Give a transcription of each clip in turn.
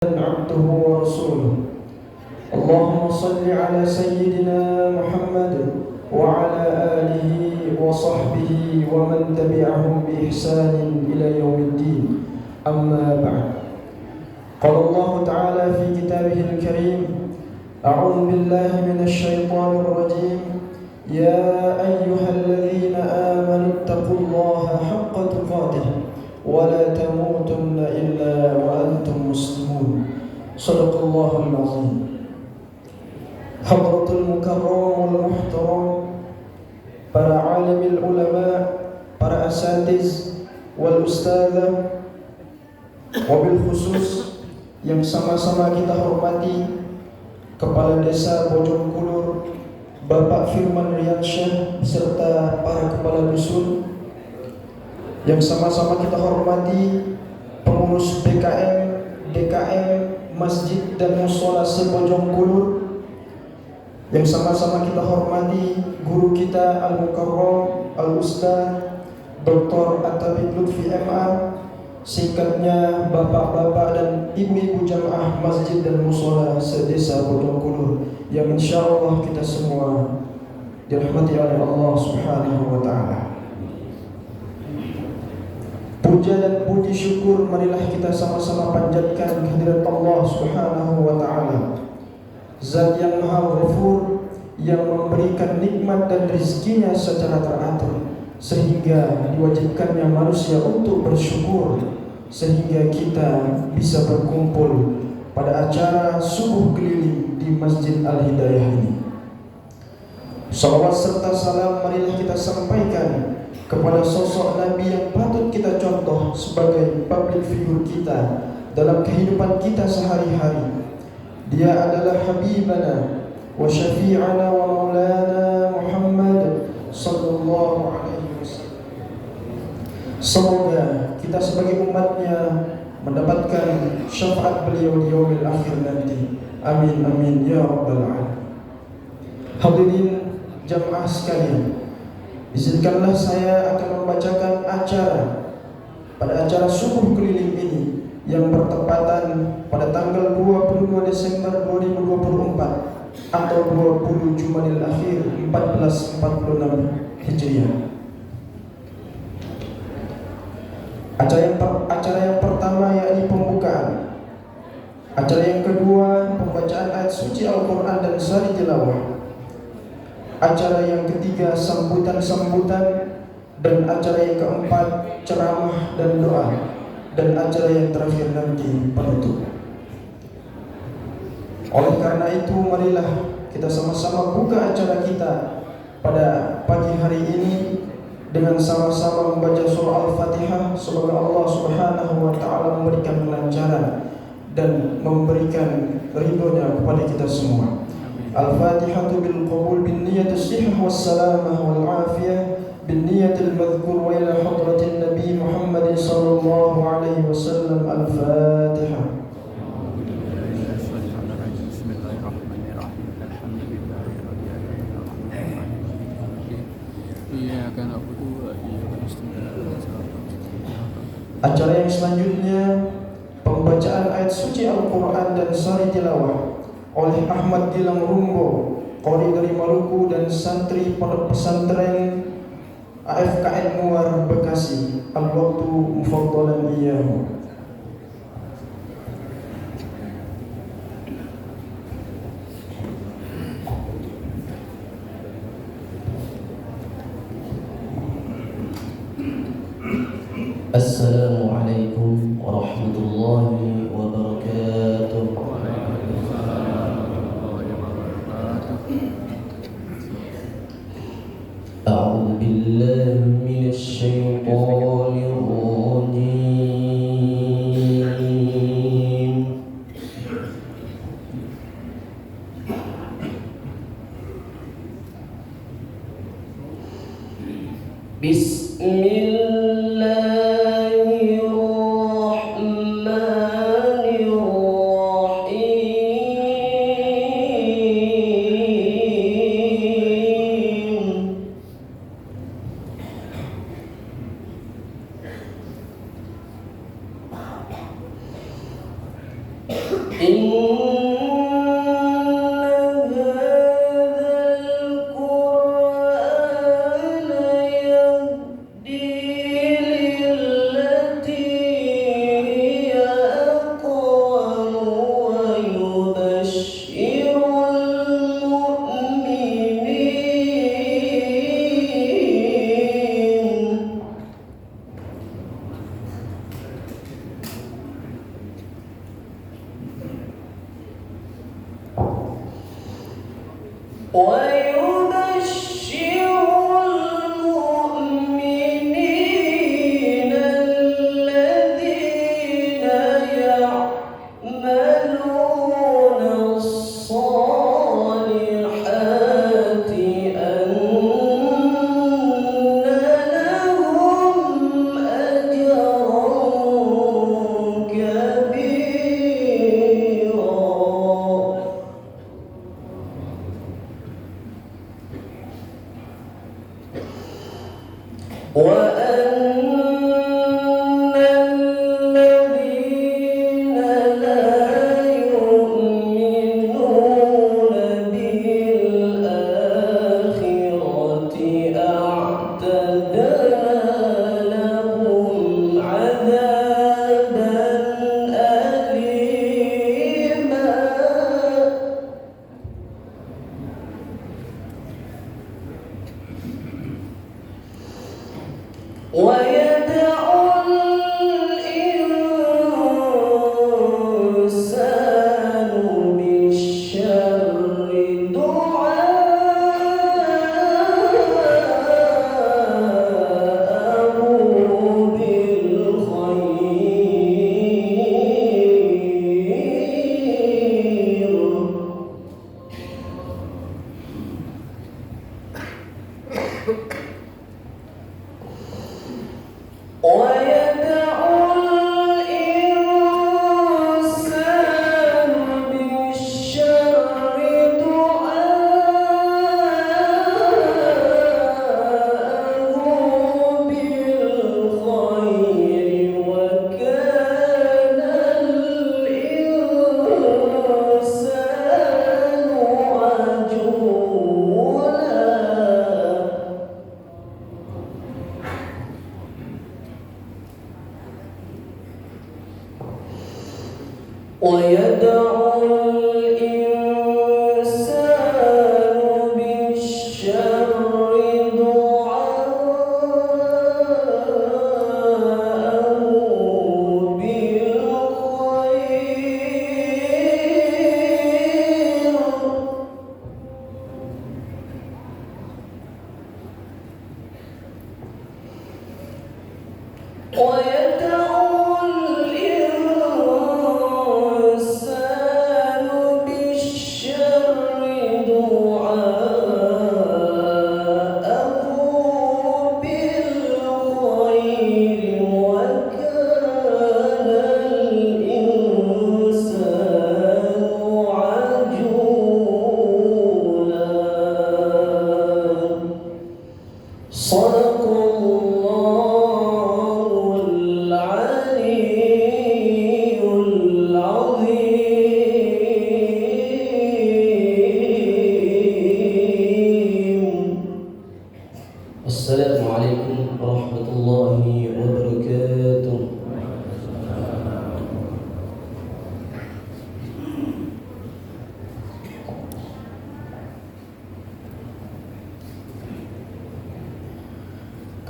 عبده ورسوله. اللهم صل على سيدنا محمد وعلى آله وصحبه ومن تبعهم بإحسان إلى يوم الدين. أما بعد، قال الله تعالى في كتابه الكريم: أعوذ بالله من الشيطان الرجيم. يا أيها الذين آمنوا اتقوا الله حق تقاته ولا تموتن إلا وأنتم مسلمون. صدق الله العظيم. حضرة المكرم والمحترم, para alimil ulama, para asatiz wal ustadzah, wabil khusus yang sama-sama kita hormati Kepala Desa Bojongkulur Bapak Firman Riansyah serta para kepala dusun, yang sama-sama kita hormati pengurus BKM, DKM, Masjid dan Musola se-Bojongkulur, yang sama-sama kita hormati guru kita Al-Mukarram Al-Ustaz Dr. At-Tabib Lutfi MA, singkatnya bapak-bapak dan ibu-ibu jamaah Masjid dan Musola se-Desa Bojongkulur, yang insyaallah kita semua dirahmati oleh Allah Subhanahu wa taala. Puja dan puji syukur marilah kita sama-sama panjatkan kehadirat Allah Subhanahu wa taala, Zat yang Maha Ghafur, yang memberikan nikmat dan rezekinya secara teratur sehingga diwajibkannya manusia untuk bersyukur, sehingga kita bisa berkumpul pada acara subuh keliling di Masjid Al-Hidayah ini. Salawat serta salam marilah kita sampaikan kepada sosok Nabi yang patut kita contoh sebagai public figure kita dalam kehidupan kita sehari-hari. Dia adalah Habibana wa syafi'ana wa maulana Muhammad sallallahu alaihi wasallam. Semoga kita sebagai umatnya mendapatkan syafaat beliau di yaumil akhir nanti. Amin amin ya rabbal alamin. Hadirin jamaah sekalian, izinkanlah saya akan membacakan pada acara subuh keliling ini yang bertepatan pada tanggal 22 Desember 2024 atau 20 Jumadil Akhir 1446 Hijriah. Acara yang pertama yakni pembukaan. Acara yang kedua pembacaan ayat suci Al-Quran dan sari tilawah. Acara yang ketiga sambutan-sambutan, dan acara yang keempat ceramah dan doa, dan acara yang terakhir nanti penutup. Oleh karena itu, marilah kita sama-sama buka acara kita pada pagi hari ini dengan sama-sama membaca surah Al-Fatihah. Semoga Allah Subhanahu wa taala memberikan kelancaran dan memberikan ridhonya kepada kita semua. Al-Fatihatu bil qabul bin niyyati as-sihah was salamah wal afiyah bin niyyatil madhkur wa ila hadratin Nabi Muhammad sallallahu alaihi wasallam. Al-Fatihah. Acara yang selanjutnya pembacaan ayat suci Al-Quran dan sari tilawah oleh Ahmad Gilang Rumbo, qori dari Maluku dan santri pondok pesantren AFKN Muar Bekasi. Al-waqtu mufaddalan iyyahu. Assalamualaikum warahmatullahi wabarakatuh. A'udzu billahi minasy syaithanir rajim.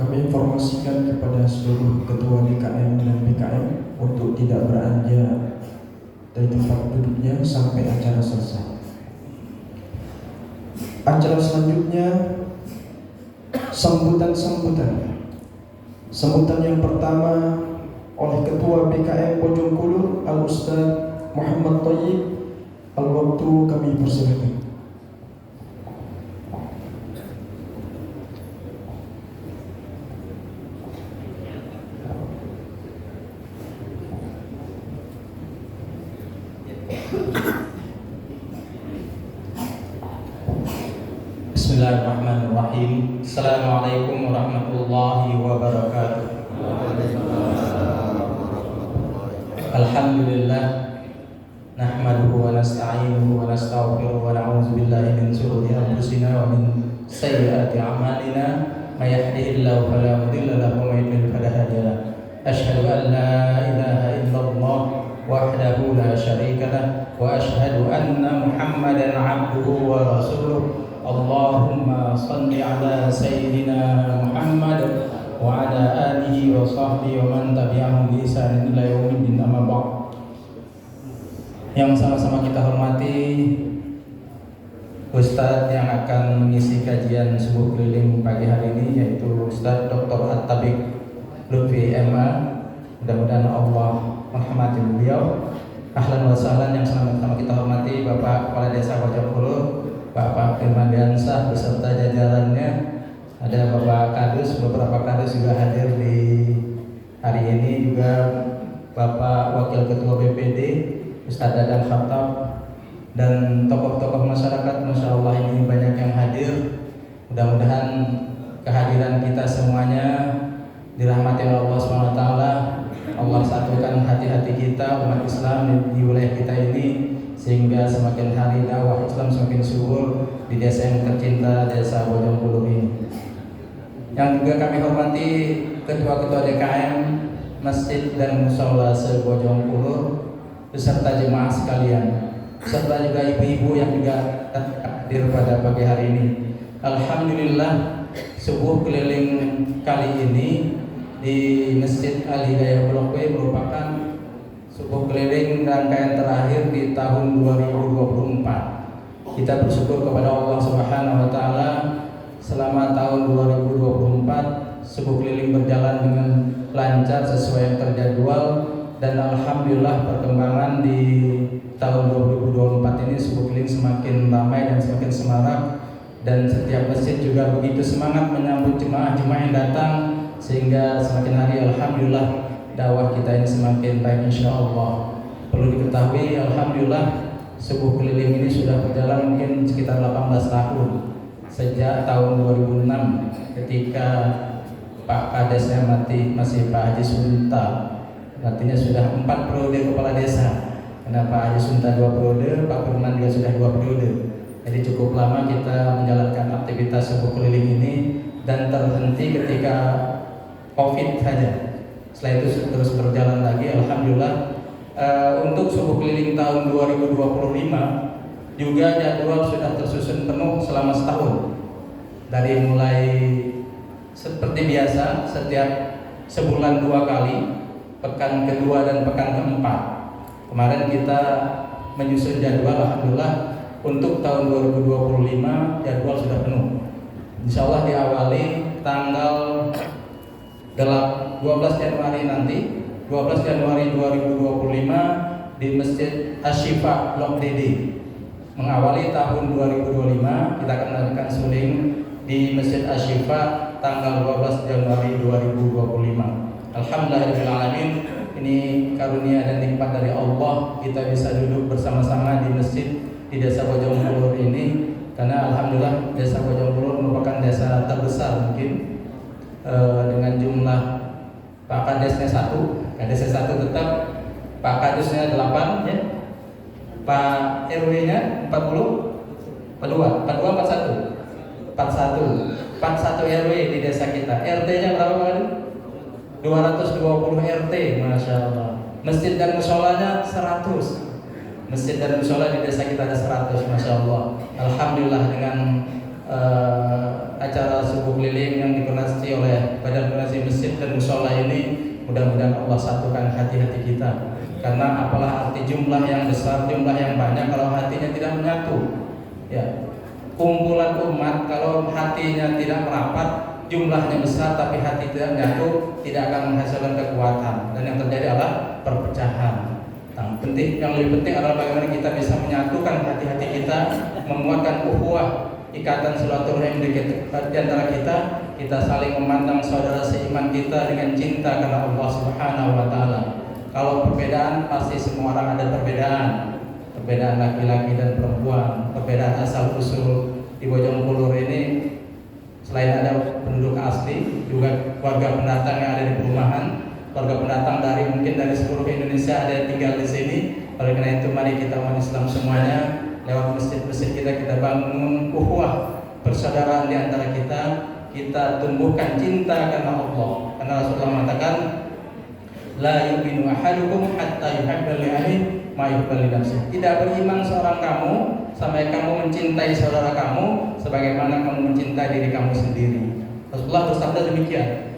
Kami informasikan kepada seluruh ketua DKM dan BKM untuk tidak beranjak dari tempat duduknya sampai acara selesai. Acara selanjutnya sambutan. Sambutan yang pertama oleh Ketua BKM Bojongkulur Al-Ustaz Muhammad Thayyib. Al-waktu kami persilakan. Bismillahirrahmanirrahim. Assalamualaikum warahmatullahi wabarakatuh. Alhamdulillah نحمده ونستعينه ونستغفره ونعوذ بالله من شرور أنفسنا ومن سيئات أعمالنا من يهده الله فلا مضل له ومن يضلل فلا هادي له أشهد أن لا إله إلا الله وحده لا شريك له وأشهد أن محمدا عبده ورسوله اللهم صل على سيدنا محمد وعلى آله وصحبه ومن تبعهم بإحسان إلى يوم الدين أما بعد. Yang sama-sama kita hormati Ustadz yang akan mengisi kajian subuh keliling pagi hari ini, yaitu Ustadz Dr. At-Tabiq Lutfi MA. Mudah-mudahan Allah merahmati beliau. Ahlan wa sahlan. Yang sama-sama kita hormati Bapak Kepala Desa Bojongkulur, Bapak Firman Diansah beserta jajarannya. Ada Bapak Kadus, beberapa Kadus juga hadir di hari ini, juga Bapak Wakil Ketua BPD Ustadz Dadang Khattab, dan tokoh-tokoh masyarakat. Masya Allah, ini banyak yang hadir. Mudah-mudahan kehadiran kita semuanya dirahmati oleh Allah SWT. Allah satukan hati-hati kita umat Islam di wilayah kita ini, sehingga semakin hari dakwah Islam semakin subur di desa yang tercinta, Desa Bojongkulur ini. Yang juga kami hormati ketua-ketua DKM Masjid dan Mushola se-Bojongkulur beserta jemaah sekalian, serta juga ibu-ibu yang juga hadir pada pagi hari ini. Alhamdulillah, subuh keliling kali ini di Masjid Al-Hidayah Blok B merupakan subuh keliling rangkaian terakhir di tahun 2024. Kita bersyukur kepada Allah Subhanahu wa taala, selama tahun 2024 subuh keliling berjalan dengan lancar sesuai yang terjadwal. Dan alhamdulillah perkembangan di tahun 2024 ini subuh keliling semakin ramai dan semakin semarak, dan setiap masjid juga begitu semangat menyambut jemaah-jemaah yang datang, sehingga semakin hari alhamdulillah dakwah kita ini semakin baik insyaallah. Perlu diketahui alhamdulillah subuh keliling ini sudah berjalan mungkin sekitar 18 tahun, sejak tahun 2006 ketika Pak Kadesnya masih Pak Haji Sunta. Artinya sudah 4 periode kepala desa. Kenapa Haji Sunta 2 periode, Pak Firman juga sudah 2 periode. Jadi cukup lama kita menjalankan aktivitas subuh keliling ini, dan terhenti ketika COVID saja. Setelah itu terus berjalan lagi alhamdulillah. Untuk subuh keliling tahun 2025 juga jadwal sudah tersusun penuh selama setahun. Dari mulai seperti biasa setiap sebulan 2 kali, pekan kedua dan pekan keempat. Kemarin kita menyusun jadwal, alhamdulillah untuk tahun 2025 jadwal sudah penuh. Insya Allah diawali tanggal 12 Januari nanti, 12 Januari 2025 di Masjid Asy-Syifa Blok DD. Mengawali tahun 2025 kita akan melakukan suling di Masjid Asy-Syifa tanggal 12 Januari 2025. Alhamdulillahirrahmanirrahim. Ini karunia dan nikmat dari Allah, kita bisa duduk bersama-sama di masjid di Desa Bojongkulur ini, karena alhamdulillah Desa Bojongkulur merupakan desa terbesar mungkin dengan jumlah Pak Kadesnya 1, Kadesnya 1 tetap, Pak Kadesnya 8 ya, Pak RW-nya 40, 42, 41 RW di desa kita. RT-nya berapa kali? 220 RT, Masya Allah. Masjid dan musholanya 100. Masjid dan mushola di desa kita ada 100, Masya Allah. Alhamdulillah dengan acara subuh keliling yang dikoordinasi oleh Badan Koordinasi Masjid dan Mushola ini, mudah-mudahan Allah satukan hati-hati kita. Karena apalah arti jumlah yang besar, jumlah yang banyak kalau hatinya tidak menyatu. Ya, kumpulan umat kalau hatinya tidak merapat, jumlahnya besar tapi hati tidak menyatu, tidak akan menghasilkan kekuatan, dan yang terjadi adalah perpecahan. Yang lebih penting adalah bagaimana kita bisa menyatukan hati-hati kita, menguatkan ukhuwah, ikatan silaturahim di antara kita saling memandang saudara seiman kita dengan cinta karena Allah Subhanahu wa taala. Kalau perbedaan, pasti semua orang ada perbedaan laki-laki dan perempuan, perbedaan asal usul. Di Bojongkulur ini selain ada penduduk asli, juga warga pendatang yang ada di perumahan, warga pendatang dari mungkin dari seluruh Indonesia ada yang tinggal di sini. Oleh karena itu mari kita umat Islam semuanya lewat masjid-masjid kita bangun ukhuwah persaudaraan di antara kita tumbuhkan cinta karena Allah. Karena Rasulullah mengatakan la yu'minu ahadukum hatta yuhibba li akhihi ma yuhibbu li nafsihi. Tidak beriman seorang kamu sampai kamu mencintai saudara kamu sebagaimana kamu mencintai diri kamu sendiri. Rasulullah bersabda demikian.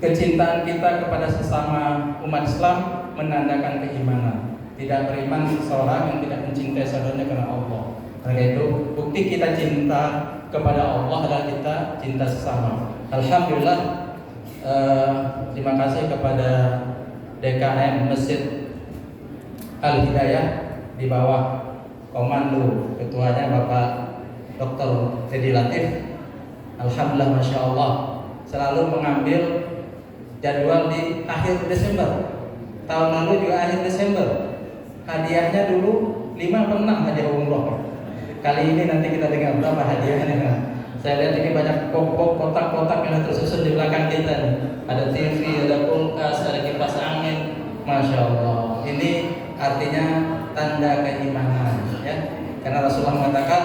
Kecintaan kita kepada sesama umat Islam menandakan keimanan. Tidak beriman seorang yang tidak mencintai saudaranya karena Allah. Karena itu bukti kita cinta kepada Allah adalah kita cinta sesama. Alhamdulillah, terima kasih kepada DKM Masjid Al-Hidayah di bawah komando ketuanya Bapak Dr. Teddy Latif. Alhamdulillah, Masya Allah, selalu mengambil jadwal di akhir Desember. Tahun lalu juga akhir Desember. Hadiahnya dulu 5 atau 6 hadiah umroh. Kali ini nanti kita dengar berapa hadiahnya. Saya lihat ini banyak kotak-kotak yang tersusun di belakang kita nih. Ada TV, ada kulkas, ada kipas angin. Masya Allah. Ini artinya tanda keimanan, ya. Karena Rasulullah mengatakan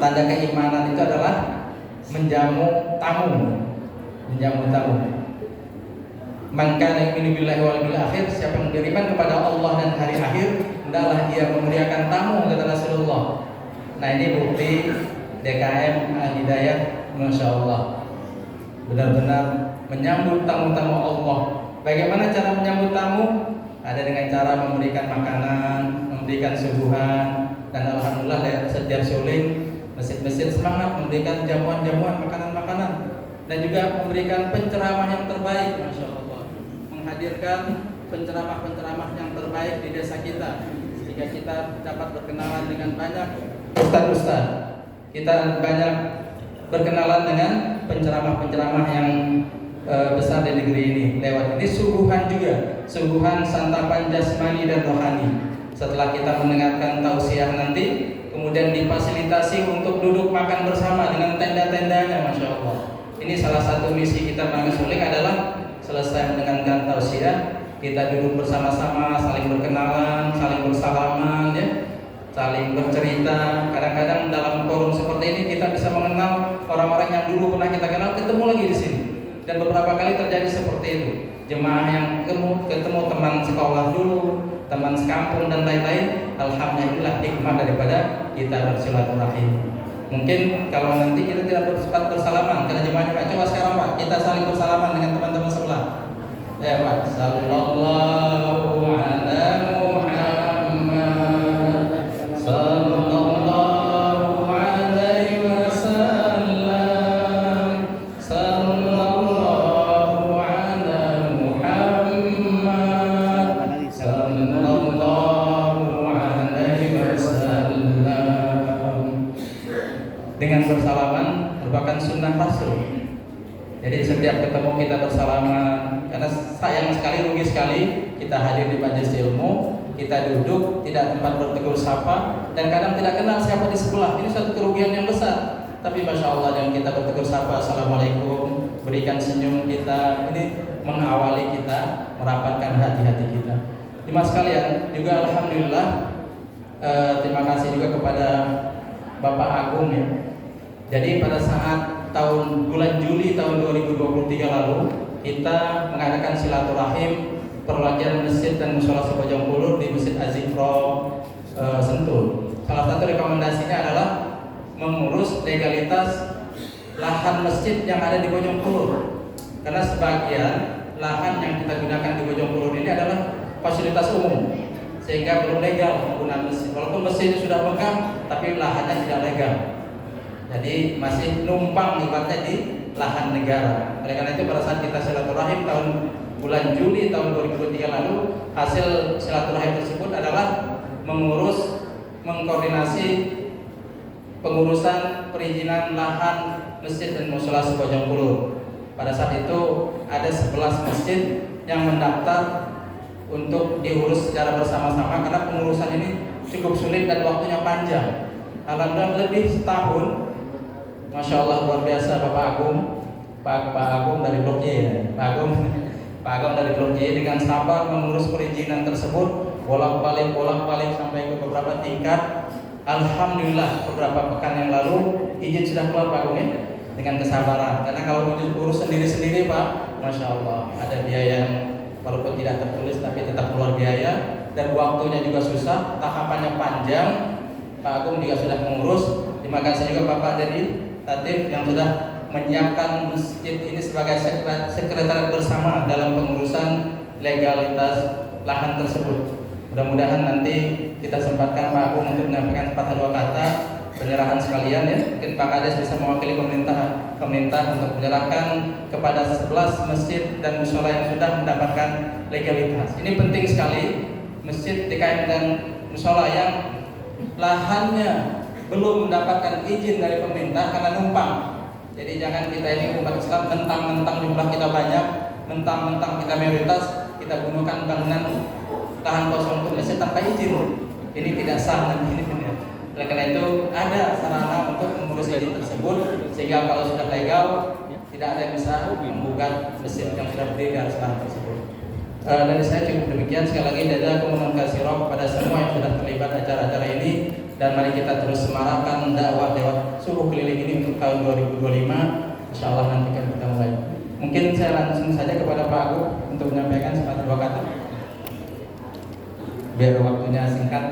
tanda keimanan itu adalah menjamu tamu. Man kana yu'minu billahi wal yawmil akhir, siapa yang beriman kepada Allah dan hari akhir, hendaklah dia memuliakan tamu, kata Rasulullah. Nah, ini bukti DKM Al-Hidayah, Masya Allah, benar-benar menyambut tamu-tamu Allah. Bagaimana cara menyambut tamu? Ada dengan cara memberikan makanan, memberikan suguhan, dan alhamdulillah setiap suling masjid-masjid semangat memberikan jamuan-jamuan, makanan-makanan, dan juga memberikan penceramah yang terbaik, Masya Allah, menghadirkan penceramah-penceramah yang terbaik di desa kita, sehingga kita dapat berkenalan dengan banyak ustaz-ustaz, kita banyak berkenalan dengan penceramah-penceramah yang besar di negeri ini. Lewat ini suguhan juga, suguhan santapan jasmani dan rohani. Setelah kita mendengarkan tausiah nanti, kemudian difasilitasi untuk duduk makan bersama dengan tenda-tendanya, Masya Allah. Ini salah satu misi kita Markas Suling adalah selesai mendengarkan tausiah, kita duduk bersama-sama, saling berkenalan, saling bersalaman, ya, saling bercerita. Kadang-kadang dalam forum seperti ini kita bisa mengenal orang-orang yang dulu pernah kita kenal, ketemu lagi di sini. Dan beberapa kali terjadi seperti itu. Jemaah yang ketemu teman sekolah dulu, teman sekampung dan lain-lain. Alhamdulillah, hikmah daripada kita bersilaturahim. Mungkin kalau nanti kita tidak sempat bersalaman karena jemaahnya Pak, coba sekarang Pak, kita saling bersalaman dengan teman-teman sebelah. Ya Pak, sallallahu ala Muhammad, sallallahu alaihi wasallam, sallallahu ala Muhammad, sallallahu alaihi wasallam. Dengan bersalaman merupakan sunnah Rasul. Jadi setiap ketemu kita bersalaman, karena sayang sekali, rugi sekali kita hadir di majelis ilmu, kita duduk tidak tempat bertegur sapa, dan kadang tidak kenal siapa di sebelah. Ini satu kerugian yang besar. Tapi Masya Allah, yang kita bertegur sapa, assalamualaikum, berikan senyum kita, ini mengawali kita, merapatkan hati-hati kita. Jemaah sekalian, juga alhamdulillah, terima kasih juga kepada Bapak Agung, ya. Jadi pada saat bulan Juli tahun 2023 lalu, kita mengadakan silaturahim perwakilan masjid dan mushola Bojongkulur di Masjid Az-Zikro Sentul. Salah satu rekomendasinya adalah mengurus legalitas lahan masjid yang ada di Bojongkulur. Karena sebagian lahan yang kita gunakan di Bojongkulur ini adalah fasilitas umum, sehingga belum legal penggunaan masjid. Walaupun masjid sudah pegang, tapi lahannya tidak legal. Jadi masih numpang ibaratnya di lahan negara. Oleh karena itu pada saat kita silaturahim bulan Juli tahun 2023 lalu, hasil silaturahim tersebut adalah mengkoordinasi pengurusan perizinan lahan masjid dan mushola Bojongkulur. Pada saat itu ada 11 masjid yang mendaftar untuk diurus secara bersama-sama, karena pengurusan ini cukup sulit dan waktunya panjang. Alhamdulillah lebih setahun, Masya Allah, luar biasa Bapak Agung. Pak Agung dari Blok Y ya. Pak Agung dari Blok Y dengan sabar mengurus perizinan tersebut bolak-balik sampai ke beberapa tingkat. Alhamdulillah beberapa pekan yang lalu izin sudah keluar Pak Agung ya, dengan kesabaran. Karena kalau urus sendiri-sendiri Pak, Masya Allah ada biaya yang walaupun tidak tertulis tapi tetap keluar biaya, dan waktunya juga susah, tahapannya panjang. Pak Agung juga sudah mengurus. Terima kasih juga Bapak Dedi Latif yang sudah menyiapkan masjid ini sebagai sekretariat bersama dalam pengurusan legalitas lahan tersebut. Mudah-mudahan nanti kita sempatkan Pak Agung untuk menyampaikan sepatah dua kata penyerahan sekalian ya. Mungkin Pak Kades bisa mewakili pemerintah untuk menyerahkan kepada 11 masjid dan mushola yang sudah mendapatkan legalitas. Ini penting sekali, masjid, DKM dan mushola yang lahannya belum mendapatkan izin dari pemerintah karena numpang. Jadi jangan kita ini umat Islam mentang-mentang jumlah kita banyak, mentang-mentang kita mayoritas, kita gunakan bangunan lahan kosong untuk masjid tanpa izin. Ini tidak sah nanti ini benar. Oleh karena itu ada sarana untuk mengurus izin tersebut sehingga kalau sudah legal tidak ada yang bisa menggugat masjid yang sudah berdiri di atas lahan tersebut. Dari saya cukup demikian. Sekali lagi jazakumullahu khairan kepada semua yang sudah terlibat acara-acara ini, dan mari kita terus semarakkan dakwah lewat subuh keliling ini untuk tahun 2025. Insyaallah nanti kan kita mulai. Mungkin saya langsung saja kepada Pak Agung untuk menyampaikan sepatah dua kata biar waktunya singkat.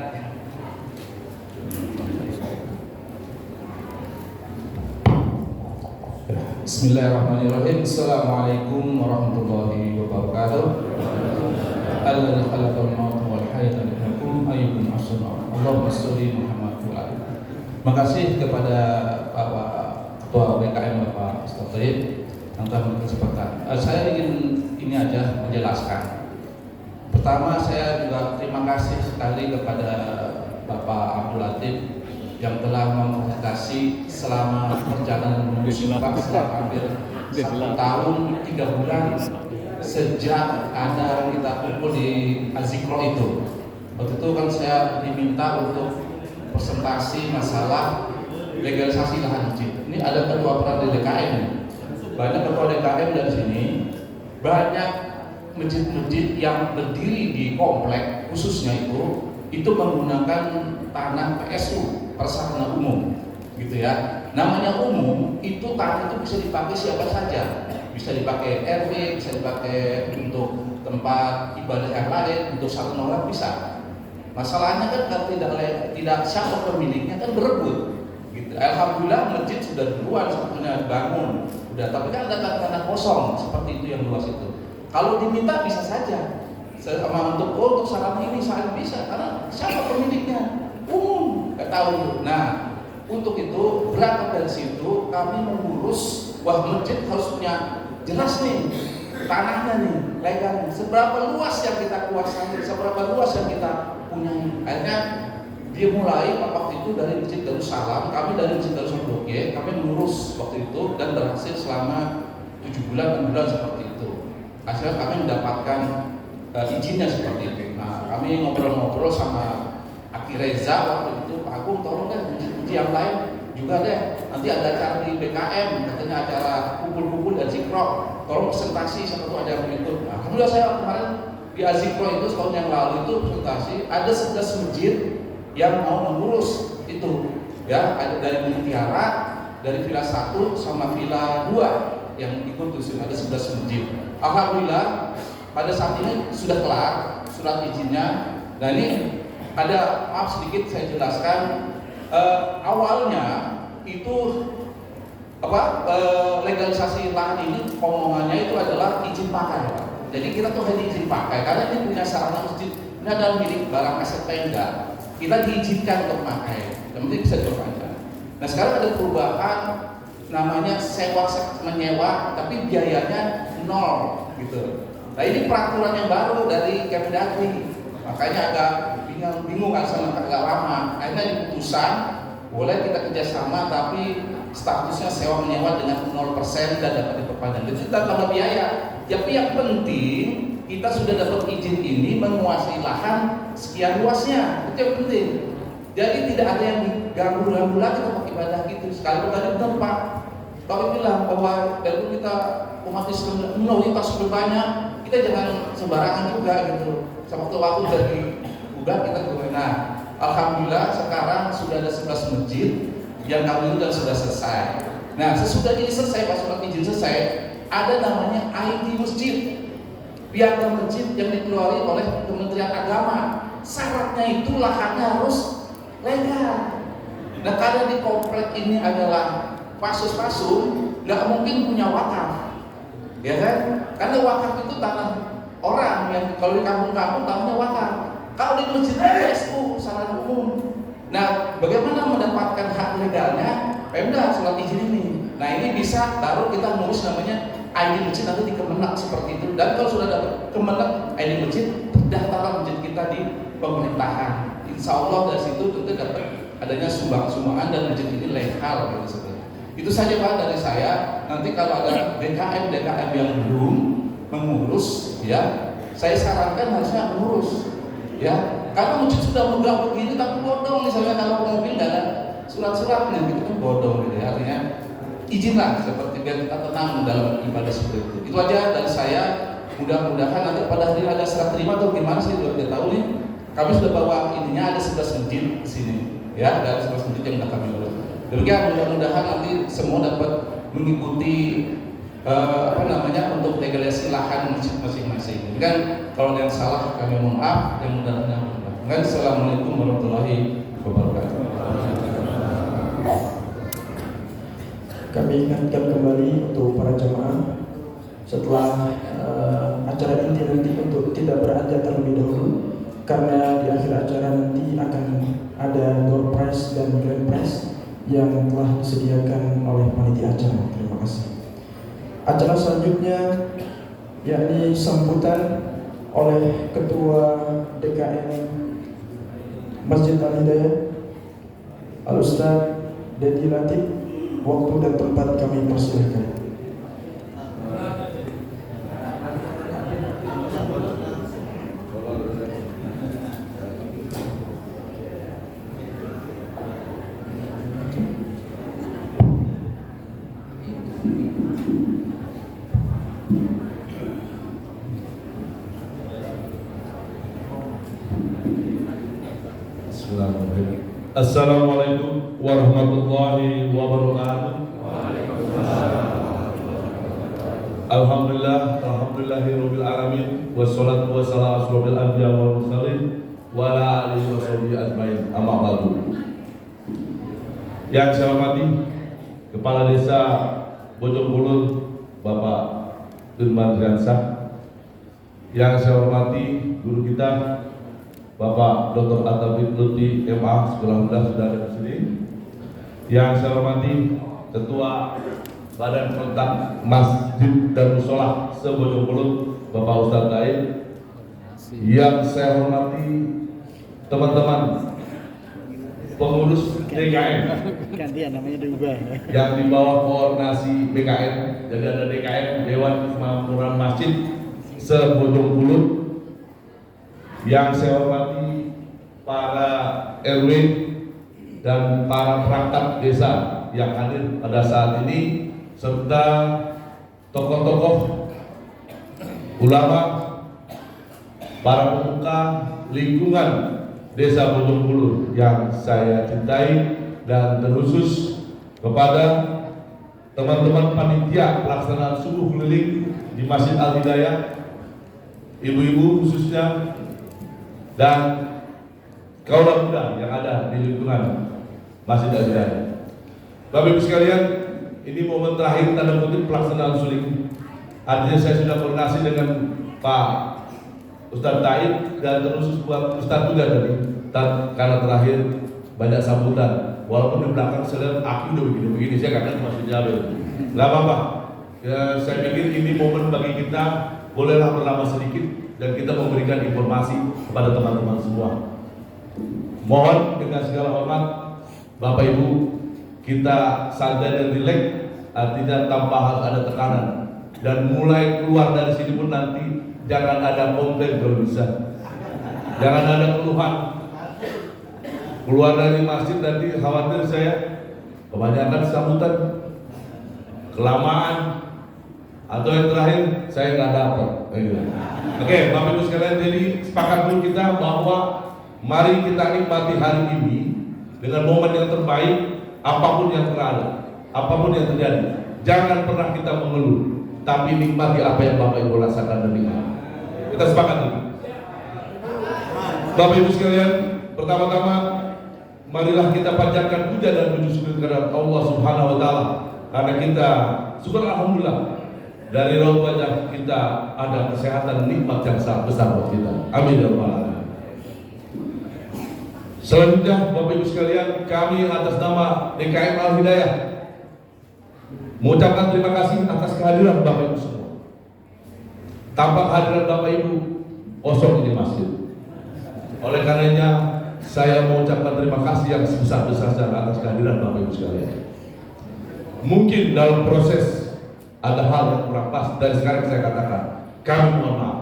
Bismillahirrahmanirrahim. Assalamualaikum warahmatullahi wabarakatuh. Alladzi khalaqal mauta wal hayata liyabluwakum ayyukum ahsanu. Allahumma sholli Muhammad wa ali. Makasih kepada Bapak Ketua BKM Bapak Ustaz Taib yang telah memberikan kesempatan. Saya ingin ini aja menjelaskan. Pertama, saya juga terima kasih sekali kepada Bapak Abdul Latif yang telah memfasilitasi selama perjalanan menuju Pak selama hampir 1 tahun 3 bulan sejak ada kita kumpul di Azikro itu. Waktu itu kan saya diminta untuk presentasi masalah legalisasi lahan masjid. Ini ada ketua peran di DKM. Banyak ketua DKM dari sini, banyak masjid-masjid yang berdiri di komplek khususnya itu menggunakan tanah PSU, persarana umum, gitu ya. Namanya umum, itu tanah itu bisa dipakai siapa saja, bisa dipakai RW, bisa dipakai untuk tempat ibadah yang lain, untuk satu orang bisa. Masalahnya kan tidak siapa pemiliknya kan berebut. Gitu. Alhamdulillah masjid sudah duluan sebetulnya bangun, udah, tapi kan ada tanah kosong seperti itu yang luas itu. Kalau diminta bisa saja. Sama untuk sarana ini sangat bisa karena siapa pemiliknya umum nggak tahu. Nah, untuk itu berangkat dari situ kami mengurus wah masjid harus punya jelas nih tanahnya nih legal, seberapa luas yang kita kuasai, seberapa luas yang kita punyai. Akhirnya dia mulai waktu itu dari Masjid Darussalam, kami dari Masjid Darussalam Blok Y, kami mengurus waktu itu dan berhasil selama 7 bulan 6 bulan seperti itu. Akhirnya kami mendapatkan izinnya seperti itu. Nah, kami ngobrol-ngobrol sama Aki Reza waktu itu, Pak Agung tolong deh masjid yang lain juga deh. Nanti ada acara di BKM, katanya acara kumpul-kumpul dan Azikro. Tolong presentasi satu ada yang berikut. Nah, kemudian saya kemarin di Azikro itu setahun yang lalu itu presentasi ada 11 masjid yang mau mengurus itu. Ya, ada dari Mutiara, dari Villa 1 sama Villa 2 yang ikut itu ada 11 masjid. Alhamdulillah pada saat ini sudah kelar surat izinnya. Dan ini ada, maaf sedikit saya jelaskan, awalnya itu legalisasi lahan ini omongannya itu adalah izin pakai, Pak. Jadi kita tuh hanya izin pakai karena ini punya sarana masjid, ini adalah milik barang aset tenda, kita diizinkan untuk pakai, yang penting bisa diperpanjang. Nah sekarang ada perubahan namanya sewa menyewa, tapi biayanya 0 gitu. Nah ini peraturan yang baru dari Kemdagri, makanya agak bingung kan sama agak lama. Akhirnya diputusan boleh kita kerjasama, tapi statusnya sewa menyewa dengan 0% dan dapat diperpanjang. Itu kita tambah biaya. Tapi yang penting kita sudah dapat izin ini menguasai lahan sekian luasnya, itu yang penting. Jadi tidak ada yang diganggu-ganggu lagi tempat ibadah gitu. Sekalipun tadi benar Pak, Kalau bilang bahwa kalau kita umat Islam minoritas banyak, kita jangan sembarangan juga gitu. Waktu-waktu dari udah kita kemudian. Nah, alhamdulillah sekarang sudah ada 11 masjid yang kami itu sudah selesai. Nah, sesudah ini selesai, pas surat izin selesai, ada namanya ID masjid. Piagam masjid yang dikeluarkan oleh Kementerian Agama. Syaratnya itu lahannya harus legal. Nah, karena di komplek ini adalah pasus-pasung, nggak mungkin punya wakaf, ya kan? Karena wakaf itu tanah orang yang kalau di kampung-kampung tanahnya wakaf. Kalau di masjid PSU salah umum. Nah, bagaimana mendapatkan hak legalnya? Pemda surat izin ini. Nah, ini bisa baru kita ngurus namanya ID masjid nanti di Kemenak seperti itu. Dan kalau sudah dapat Kemenak ID masjid, terdaftar masjid kita di pemerintahan. Insya Allah dari situ tentu dapat adanya sumbangan dan masjid ini legal gitu sebenarnya. Itu saja Pak dari saya. Nanti kalau ada DKM yang belum mengurus, ya saya sarankan harusnya mengurus, ya karena masjid sudah megah begini tapi bodong, misalnya kalau mobil nggak ada surat-suratnya gitu kan bodong gitu ya. Artinya izinlah seperti biar kita tenang dalam ibadah seperti itu. Itu aja dari saya. Mudah-mudahan nanti pada hari ada serah terima atau gimana sih tidak tahu nih. Kami sudah bawa ininya ada 11 masjid di sini, ya ada 11 masjid yang sudah kami urus. Demikian mudah-mudahan nanti semua dapat mengikuti untuk legalisasi lahan masjid masing-masing. Kan kalau ada yang salah kami mohon maaf, yang mudah-mudahan. Assalamualaikum warahmatullahi wabarakatuh. Kami ingatkan kembali untuk para jamaah setelah acara inti nanti untuk tidak beranjak terlebih dahulu, karena di akhir acara nanti akan ada door prize dan grand prize yang telah disediakan oleh panitia acara. Terima kasih. Acara selanjutnya yakni sambutan oleh Ketua DKM Masjid Al-Hidayah Al-Ustaz Dedi Latif. Waktu dan tempat kami persilahkan. Assalamualaikum warahmatullahi wabarakatuh. Alhamdulillahirabbil alamin wassalatu wassalamu asrofil anbiya wal mursalin wa ala alihi washabihi ajmain. Amma ba'du. Yang saya hormati Kepala Desa Bojongkulur Bapak Irman Riansah, yang saya hormati guru kita Bapak Dr. At-Tabik Lutfi MA, sekolah muda sudah ada di sini. Yang saya hormati Ketua Badan Kontak Masjid dan Musola se-Bojongkulur Bapak Ustadz Taib. Yang saya hormati teman-teman pengurus DKM yang di bawah koordinasi BKM. Jadi ada DKM Dewan Kemakmuran Masjid se-Bojongkulur. Yang saya hormati para RW dan para perangkat desa yang hadir pada saat ini, serta tokoh-tokoh ulama, para pemuka lingkungan Desa Bojongkulur yang saya cintai, dan terkhusus kepada teman-teman panitia pelaksanaan subuh keliling di Masjid Al-Hidayah, ibu-ibu khususnya, dan kaula muda yang ada di lingkungan Masjid Al-Hidayah. Bapak Ibu sekalian, ini momen terakhir tanda kutip pelaksanaan suling. Artinya saya sudah koordinasi dengan Pak Ustadz Taib dan terus buat Ustadz juga tadi, karena terakhir banyak sambutan. Walaupun di belakang saya lihat aku udah begini-begini, saya katakan masih jabel. Gak apa-apa. Ya, saya pikir ini momen bagi kita, bolehlah berlama sedikit dan kita memberikan informasi kepada teman-teman semua. Mohon dengan segala hormat Bapak Ibu, kita santai dan rileks, artinya tanpa harus ada tekanan. Dan mulai keluar dari sini pun nanti jangan ada komplain kalau bisa. Jangan ada keluhan. Keluar dari masjid nanti khawatir saya kebanyakan sambutan. kelamaan, atau yang terakhir saya nggak dapat. Oke, Bapak Ibu sekalian, jadi sepakat dulu kita bahwa mari kita nikmati hari ini dengan momen yang terbaik, apapun yang terjadi, apapun yang terjadi. Jangan pernah kita mengeluh, tapi nikmati apa yang Bapak Ibu rasakan dan nikmati. Kita sepakat dulu. Bapak Ibu sekalian, pertama-tama marilah kita panjatkan puja dan puji syukur kepada Allah Subhanahu wa taala, karena kita syukur alhamdulillah dari raut wajah kita ada kesehatan, nikmat yang sangat besar buat kita. Amin ya rabbal alamin. Selanjutnya Bapak Ibu sekalian, kami atas nama DKM Al Hidayah mengucapkan terima kasih atas kehadiran Bapak Ibu semua. Tanpa kehadiran Bapak Ibu, kosong ini masjid. Oleh karenanya saya mengucapkan terima kasih yang sebesar-besarnya atas kehadiran Bapak Ibu sekalian. Mungkin dalam proses ada hal yang kurang pas, dan sekarang saya katakan, kami mohon maaf.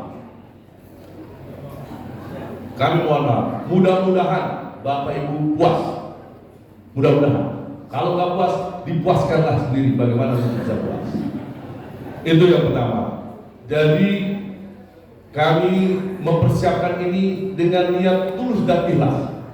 Kami mohon maaf. Mudah-mudahan Bapak Ibu puas. Mudah-mudahan. Kalau nggak puas, dipuaskanlah sendiri bagaimana untuk bisa puas. Itu yang pertama. Jadi kami mempersiapkan ini dengan niat tulus dan ikhlas,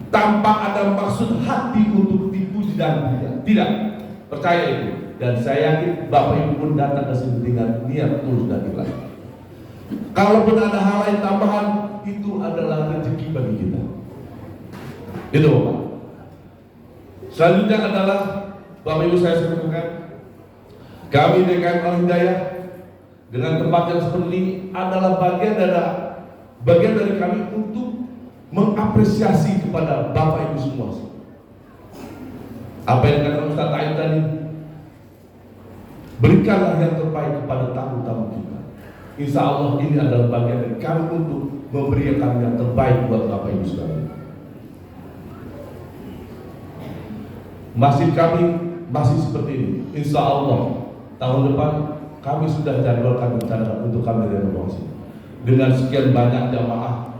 tanpa ada maksud hati untuk dipuji dan tidak. Percaya itu, dan saya yakin Bapak Ibu pun datang ke sini dengan niat tulus dan ikhlas. Kalaupun ada hal lain tambahan, itu adalah rezeki bagi kita. Itu Bapak. Selanjutnya adalah Bapak Ibu saya sebutkan, kami DKM Al Hidayah dengan tempat yang seperti ini adalah bagian dari kami untuk mengapresiasi kepada Bapak Ibu semua. Apa yang dikatakan Ustaz Ta'ib tadi, berikanlah yang terbaik kepada tamu-tamu kita. Insya Allah ini adalah bagian dari kami untuk memberikan yang terbaik buat Bapak Ibu sekalian. Masjid kami masih seperti ini. Insya Allah tahun depan kami sudah jadwalkan rencana untuk kami renovasi dengan sekian banyak jamaah.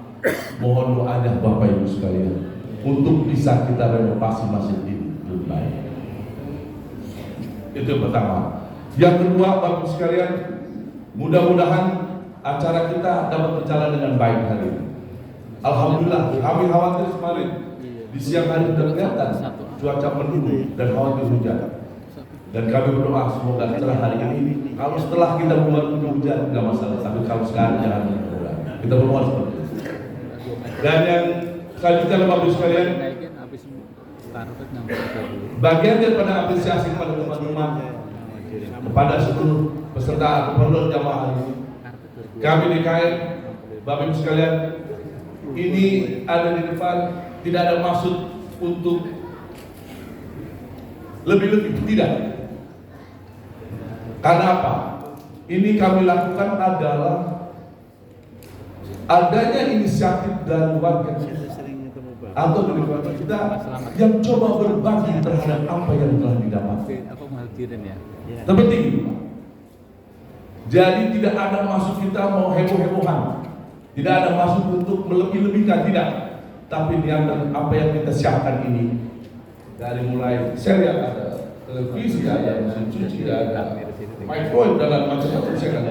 Mohon doanya Bapak Ibu sekalian untuk bisa kita renovasi masjid ini lebih baik. Itu yang pertama. Yang kedua, Bapak Ibu sekalian, mudah-mudahan acara kita dapat berjalan dengan baik hari ini. Alhamdulillah, kami khawatir kemarin di siang hari sudah kelihatan cuaca mendung dan khawatir hujan. Dan kami berdoa semoga cerah hari ini. Kalau setelah kita membuat hujan nggak masalah, tapi kalau sekarang jangan berdoa. Kita berdoa seperti itu. Dan yang selanjutnya Bapak Ibu sekalian, bagian daripada apresiasi kepada teman-teman, kepada seluruh peserta atau jamaah ini, kami DKM, Bapak Ibu sekalian, ini ada di depan, tidak ada maksud untuk lebih-lebih, tidak. Karena apa? Ini kami lakukan adalah adanya inisiatif dari warga atau dari warga kita yang coba berbagi terhadap apa yang telah didapat. Seperti itu. Jadi tidak ada maksud kita mau heboh-hebohan, tidak ada maksud untuk melebih-lebihkan, tidak. Tapi niatan apa yang kita siapkan ini dari mulai serial ada televisi, ada mesin cuci, ada microwave dan macam-macam saya kan.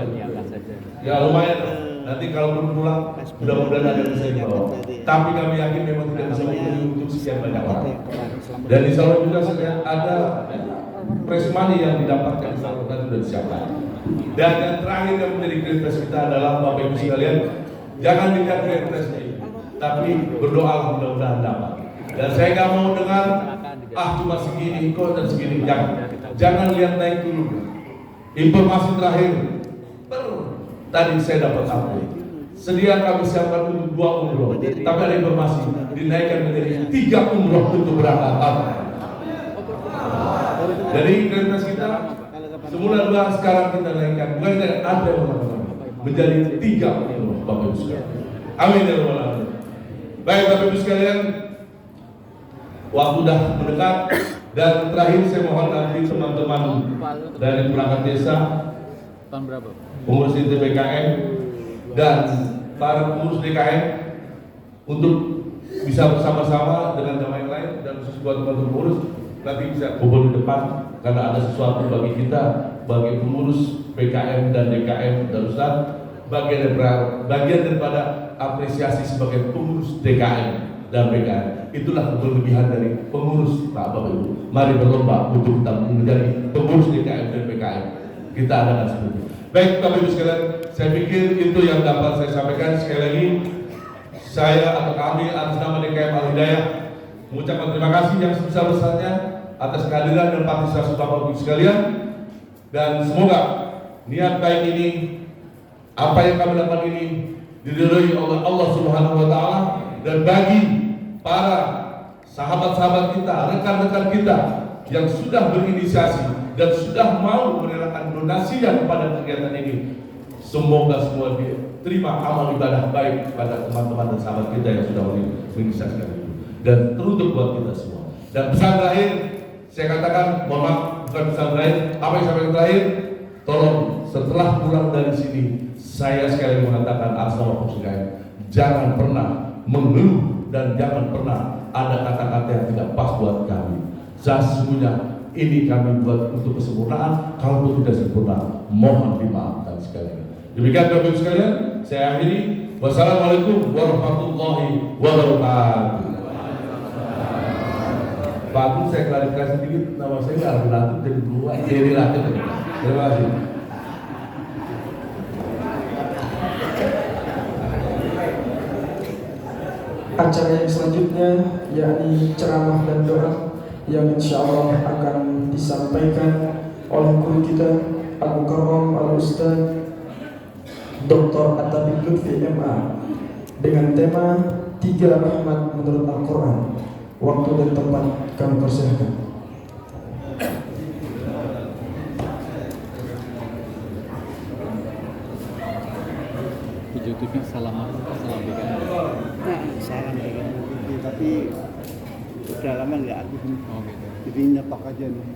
Ya lumayan. Nanti kalau belum pulang, mudah-mudahan ada yang bisa dibawa. Tapi kami yakin memang tidak bisa memenuhi untuk sekian banyak orang. Dan insya Allah juga ada press money yang didapatkan insya Allah sudah disiapkan. Dan yang terakhir yang menjadi prioritas kita adalah Bapak Ibu sekalian, jangan dilihat prioritasnya ini, tapi berdoa mudah-mudahan dapat. Dan saya nggak mau dengar cuma segini kok dan segini, jangan lihat naik dulu. Informasi terakhir tadi saya dapat update, sedia kami siapkan untuk 2 umroh, tapi ada informasi dinaikkan menjadi 3 umroh untuk berangkat. Dari prioritas kita semula 2, sekarang kita naikkan, bukan ada yang menjadi 3 umroh, Bapak Ibu sekalian. Amin ya rabbal alamin. Baik Bapak Ibu sekalian, waktu sudah mendekat, dan terakhir saya mohon nanti teman-teman dari perangkat desa, tahun berapa? pengurus TPKM dan para pengurus DKM untuk bisa bersama-sama dengan jamaah yang lain dan khusus buat teman-teman pengurus nanti bisa kumpul di depan karena ada sesuatu bagi kita, bagi pengurus PKM dan DKM dan Ustaz, bagian daripada apresiasi sebagai pengurus DKM dan PKM. Itulah kelebihan dari pengurus Bapak Ibu. Mari berlomba untuk kita menjadi pengurus DKM dan PKM. Kita adakan seperti itu. Baik Bapak Ibu sekalian, saya pikir itu yang dapat saya sampaikan. Sekali lagi, saya atau kami atas nama DKM Al Hidayah mengucapkan terima kasih yang sebesar-besarnya atas kehadiran dan partisipasi Bapak Ibu sekalian, dan semoga niat baik ini, apa yang kami lakukan ini diridhoi oleh Allah Subhanahu wa taala, dan bagi para sahabat-sahabat kita, rekan-rekan kita yang sudah berinisiasi dan sudah mau menyerahkan donasinya kepada kegiatan ini, semoga semua diterima amal ibadah baik pada teman-teman dan sahabat kita yang sudah berinisiasikan itu, dan teruntuk buat kita semua. Dan pesan terakhir saya katakan, mohon maaf, bukan pesan terakhir, apa yang saya terakhir, tolong setelah pulang dari sini, saya sekali lagi mengatakan atas nama PKM, jangan pernah mengeluh dan jangan pernah ada kata-kata yang tidak pas buat kami. Sesungguhnya ini kami buat untuk kesempurnaan, kalau tidak sempurna mohon dimaafkan sekali lagi. Demikian Bapak Ibu sekalian, saya akhiri. Wassalamualaikum warahmatullahi wabarakatuh. Pak Agung, saya klarifikasi sedikit, nama saya nggak relatif jadi berubah jadi relatif. Terima kasih. Acara yang selanjutnya yakni ceramah dan doa yang insya Allah akan disampaikan oleh guru kita Al-Mukarram Al-Ustaz Dr. At-Tabik Lutfi MA dengan tema 3 rahmat menurut Al-Quran. Waktu dan tempat kami persilahkan. Video TV salam BKM. Nah, salam BKM, tapi udah lama nggak aktif nih. Oh gitu. Jadi nyetok aja nih.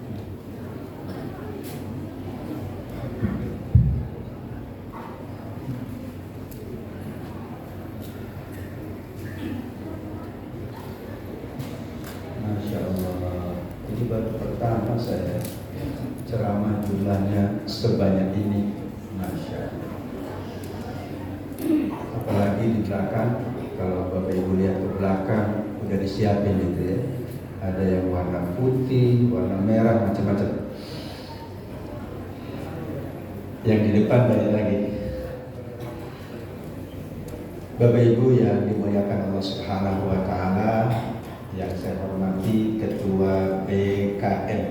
Masya Allah, ini baru pertama saya ceramah jumlahnya sebanyak ini. Masya Allah. Apalagi di belakang, kalau Bapak Ibu lihat ke belakang udah disiapin gitu ya. Ada yang warna putih, warna merah, macam-macam. Yang di depan banyak lagi. Bapak Ibu yang dimuliakan Allah Subhanahu wa taala, yang saya hormati Ketua BKM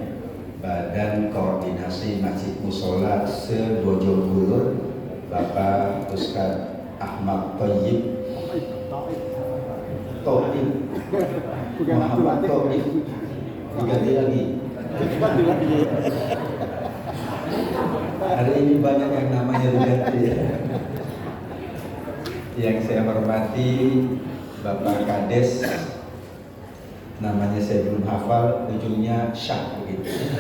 Badan Koordinasi Masjid Mushola se-Bojongkulur, Bapak Ustaz Ahmad Thayyib Taufik Muhammad Taufik, diganti lagi. Hari ini banyak yang namanya diganti. Yang saya hormati Bapak Kades, namanya saya belum hafal, ujungnya Syah begitu.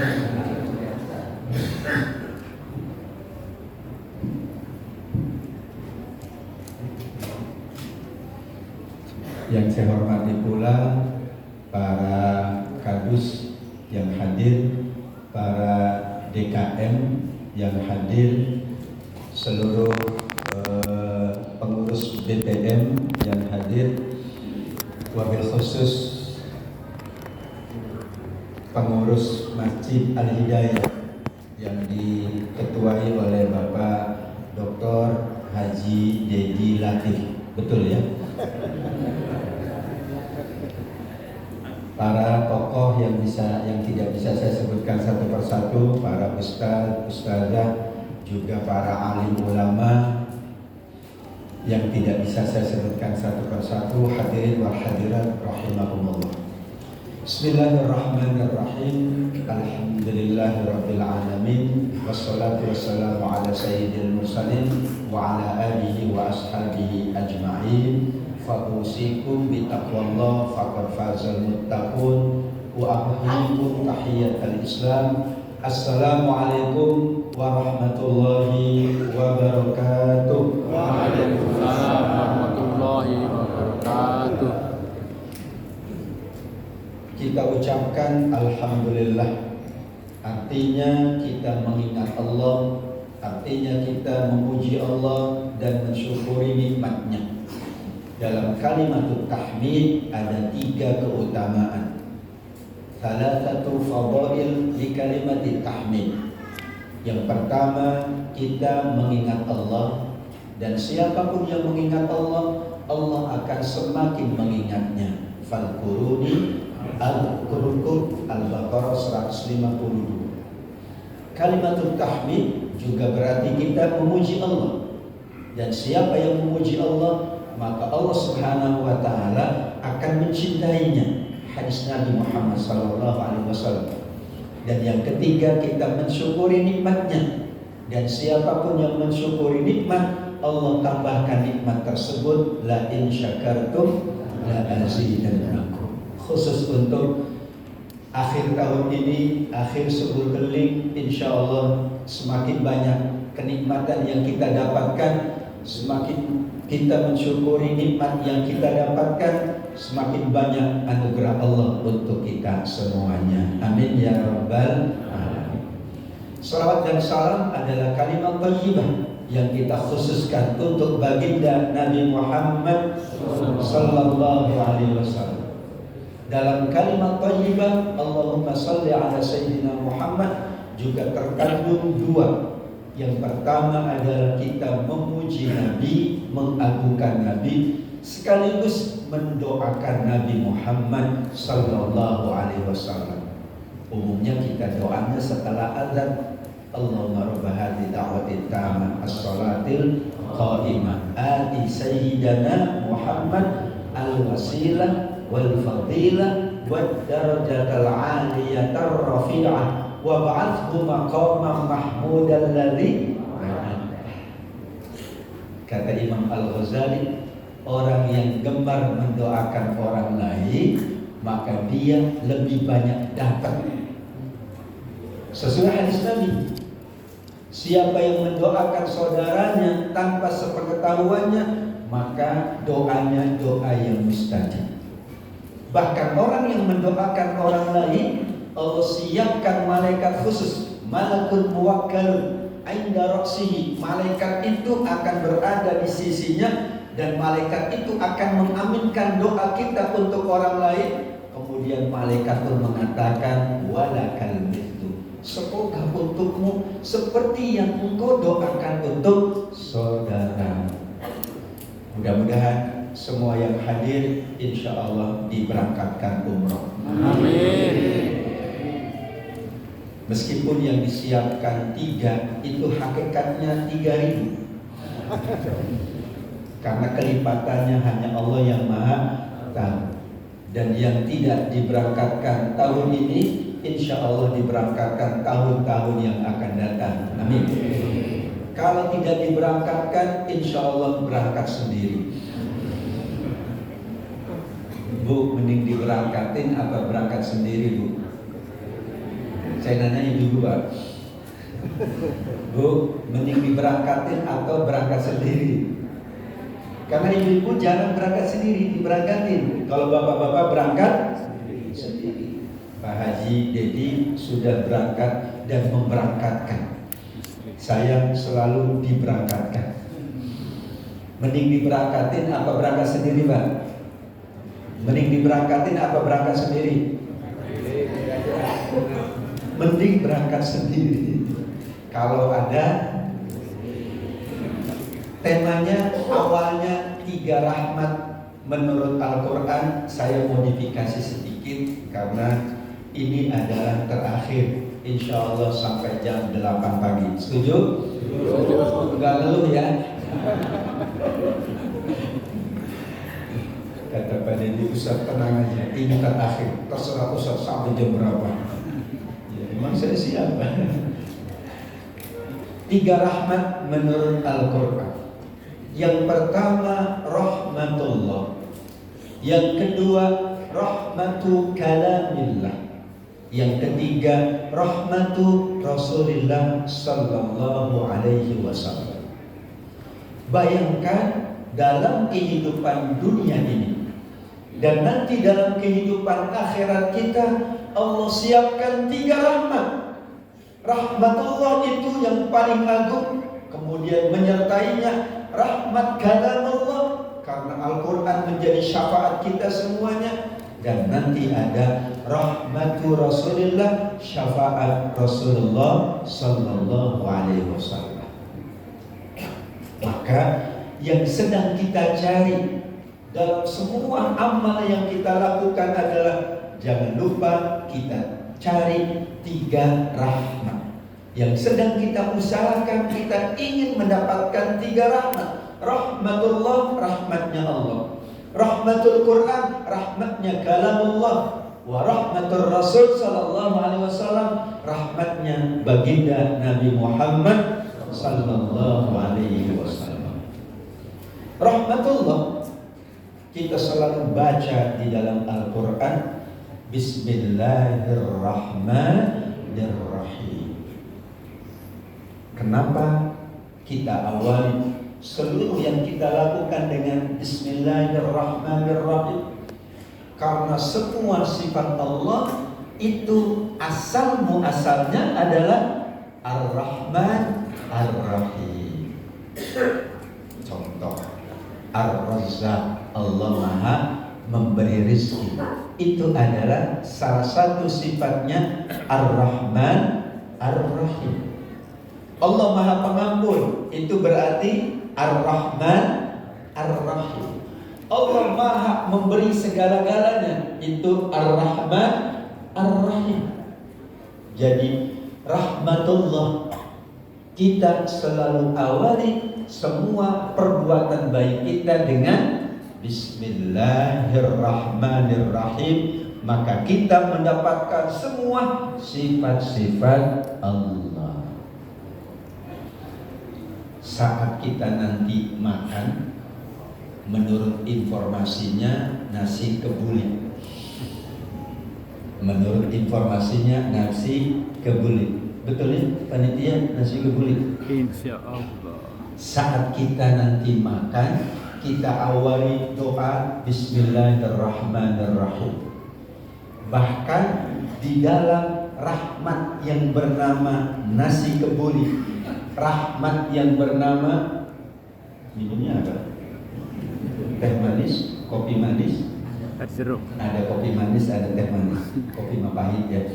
Yang saya hormati pula para kadus yang hadir, para DKM yang hadir, seluruh pengurus BPM yang hadir, wabil khusus pengurus Masjid Al Hidayah yang diketuai oleh Bapak Dr. Haji Dedi Latif, betul ya? Para tokoh yang tidak bisa saya sebutkan satu persatu, para ustaz, ustazah, juga para alim ulama yang tidak bisa saya sebutkan satu persatu, hadirin wal hadirat rahimakumullah. Bismillahirrahmanirrahim. Alhamdulillahirabbil alamin, wassalatu wassalamu ala sayyidil mursalin wa ala alihi wa ashabihi ajma'in. Fausikum bitaqwallah faqad fazal muttaqun wa ahyikum tahiyatal Islam. Assalamualaikum warahmatullahi wabarakatuh. Waalaikumsalam warahmatullahi wabarakatuh. Kita kita ucapkan Alhamdulillah. Artinya kita mengingat Allah, artinya kita memuji Allah dan mensyukuri nikmatnya. Dalam kalimat tahmid ada 3 keutamaan. Salasatu fadail di kalimat tahmid. Yang pertama, kita mengingat Allah, dan siapapun yang mengingat Allah, Allah akan semakin mengingatnya. Fadhkuruni adzkurkum, Al-Baqarah 152. Kalimat tahmid juga berarti kita memuji Allah. Dan siapa yang memuji Allah, maka Allah Subhanahu wa taala akan mencintainya. Hadis Nabi Muhammad sallallahu alaihi wasallam. Dan yang ketiga, kita mensyukuri nikmatnya. Dan siapapun yang mensyukuri nikmat, Allah tambahkan nikmat tersebut, la in syakartum la azidannakum. Khusus untuk akhir tahun ini, akhir Subur Keliling, insyaallah semakin banyak kenikmatan yang kita dapatkan, semakin kita mensyukuri nikmat yang kita dapatkan, semakin banyak anugerah Allah untuk kita semuanya. Amin ya rabbal alamin. Salawat dan salam adalah kalimat thayyibah yang kita khususkan untuk baginda Nabi Muhammad sallallahu alaihi wasallam. Dalam kalimat thayyibah Allahumma salli ala sayyidina Muhammad juga terkandung 2. Yang pertama adalah kita memuji Nabi, mengagungkan Nabi, sekaligus mendoakan Nabi Muhammad sallallahu alaihi wasallam. Umumnya kita doanya setelah azan, Allahumma rabb hadhihi da'wati tammah as-salatil qa'imah ati sayyidana Muhammad al-wasilah wal fadilah wad darajatal 'aliyatar rafi'ah wa ba'athhu maqaman mahmudan ladzi. Kata Imam Al-Ghazali, orang yang gemar mendoakan orang lain, maka dia lebih banyak dapat. Sesuai hadis Nabi, siapa yang mendoakan saudaranya tanpa sepengetahuannya, maka doanya doa yang mustajab. Bahkan orang yang mendoakan orang lain, Allah siapkan malaikat khusus, malakul muwakkal inda ra'sihi. Malaikat itu akan berada di sisinya, dan malaikat itu akan mengaminkan doa kita untuk orang lain. Kemudian malaikat pun mengatakan walakal mithlu, semoga untukmu seperti yang engkau doakan untuk saudara. Mudah-mudahan semua yang hadir insya Allah diberangkatkan umroh. Amin. Meskipun yang disiapkan 3, itu hakikatnya 3.000. Karena kelipatannya hanya Allah yang maha tahu. Dan yang tidak diberangkatkan tahun ini, insya Allah diberangkatkan tahun-tahun yang akan datang. Amin. Kalau tidak diberangkatkan, insya Allah berangkat sendiri. Bu, mending diberangkatin apa berangkat sendiri, Bu? Saya nanya ibu Pak, Bu, mending diberangkatin atau berangkat sendiri? Karena ibu-ibu jarang berangkat sendiri, diberangkatin. Kalau bapak-bapak berangkat sendiri. Pak Haji Dedi sudah berangkat dan memberangkatkan. Saya selalu diberangkatkan. Mending diberangkatin apa berangkat sendiri, Pak? Mending diberangkatin apa berangkat sendiri? Mending berangkat sendiri. Kalau ada temanya awalnya 3 rahmat menurut Al-Quran, saya modifikasi sedikit karena ini adalah terakhir, insya Allah sampai jam 8 pagi. Setuju? Enggak ngeluh ya. Kata Pak Dedi, Ustaz tenang aja, ini terakhir, terserah Ustaz sampai jam berapa. Memang saya siap. 3 rahmat menurut Al-Quran. Yang pertama rahmatullah, yang kedua rahmatu kalamillah, yang ketiga rahmatu Rasulullah sallallahu alaihi wasallam. Bayangkan dalam kehidupan dunia ini, Dan nanti dalam kehidupan akhirat kita Allah siapkan 3 rahmat. Rahmatullah itu yang paling agung, kemudian menyertainya rahmat kalamullah karena Al-Quran menjadi syafaat kita semuanya, dan nanti ada rahmatu Rasulullah, syafaat Rasulullah sallallahu alaihi wasallam. Maka yang sedang kita cari dalam semua amal yang kita lakukan adalah jangan lupa kita cari 3 rahmat. Yang sedang kita usahakan, kita ingin mendapatkan 3 rahmat. Rahmatullah, rahmatnya Allah. Rahmatul Quran, rahmatnya kalamullah. Wa rahmatul Rasul sallallahu alaihi wasallam, rahmatnya baginda Nabi Muhammad sallallahu alaihi wasallam. Rahmatullah kita selalu baca di dalam Al-Quran, Bismillahirrahmanirrahim. Kenapa kita awali seluruh yang kita lakukan dengan Bismillahirrahmanirrahim? Karena semua sifat Allah itu asal muasalnya adalah Ar-Rahman Ar-Rahim. Contoh, Ar-Razzaq, Allah Maha memberi rezeki. Itu adalah salah satu sifatnya Ar-Rahman Ar-Rahim. Allah Maha Pengampun, itu berarti Ar-Rahman Ar-Rahim. Allah Maha memberi segala-galanya, itu Ar-Rahman Ar-Rahim. Jadi rahmatullah, kita selalu awali semua perbuatan baik kita dengan Bismillahirrahmanirrahim, maka kita mendapatkan semua sifat-sifat Allah. Saat kita nanti makan, menurut informasinya nasi kebulit. Menurut informasinya nasi kebulit. Betul ya panitia, nasi kebulit? Insya Allah. Saat kita nanti makan, kita awali doa Bismillahirrahmanirrahim. Bahkan di dalam rahmat yang bernama nasi kebuli, rahmat yang bernama, minumnya apa? Teh manis, kopi manis. Ada kopi manis, ada teh manis. Kopi mah pahit ya.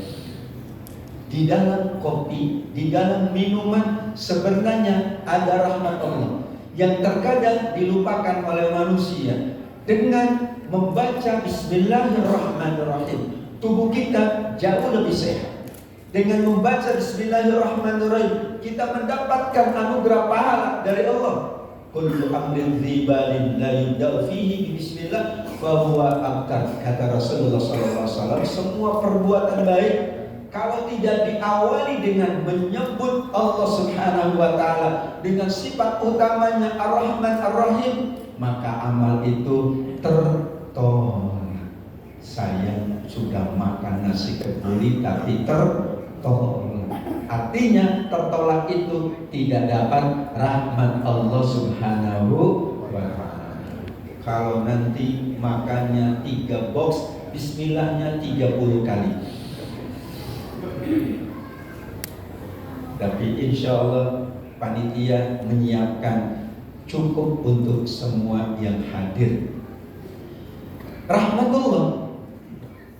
Di dalam kopi, di dalam minuman sebenarnya ada rahmat Allah yang terkadang dilupakan oleh manusia. Dengan membaca Bismillahirrahmanirrahim, tubuh kita jauh lebih sehat. Dengan membaca Bismillahirrahmanirrahim, kita mendapatkan anugerah pahala dari Allah. Kullu amrin dzibalin la yudau fihi bismillah fa huwa abtar, kata Rasulullah sallallahu alaihi wasallam. Semua perbuatan baik kalau tidak diawali dengan menyebut Allah Subhanahu wa taala dengan sifat utamanya Ar-Rahman Ar-Rahim, maka amal itu tertolak. Saya sudah makan nasi kebuli tapi tertolak. Artinya tertolak itu tidak dapat rahmat Allah Subhanahu wa taala. Kalau nanti makannya 3 box, bismillahnya 30 kali. Tapi insya Allah panitia menyiapkan cukup untuk semua yang hadir. Rahmatullah,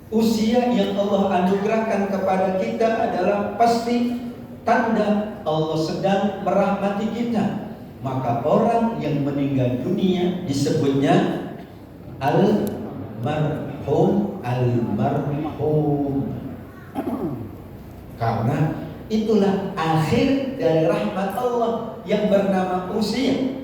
usia yang Allah anugerahkan kepada kita adalah pasti tanda Allah sedang merahmati kita. Maka orang yang meninggal dunia disebutnya al-marhum, al-marhum. Karena itulah akhir dari rahmat Allah yang bernama usia.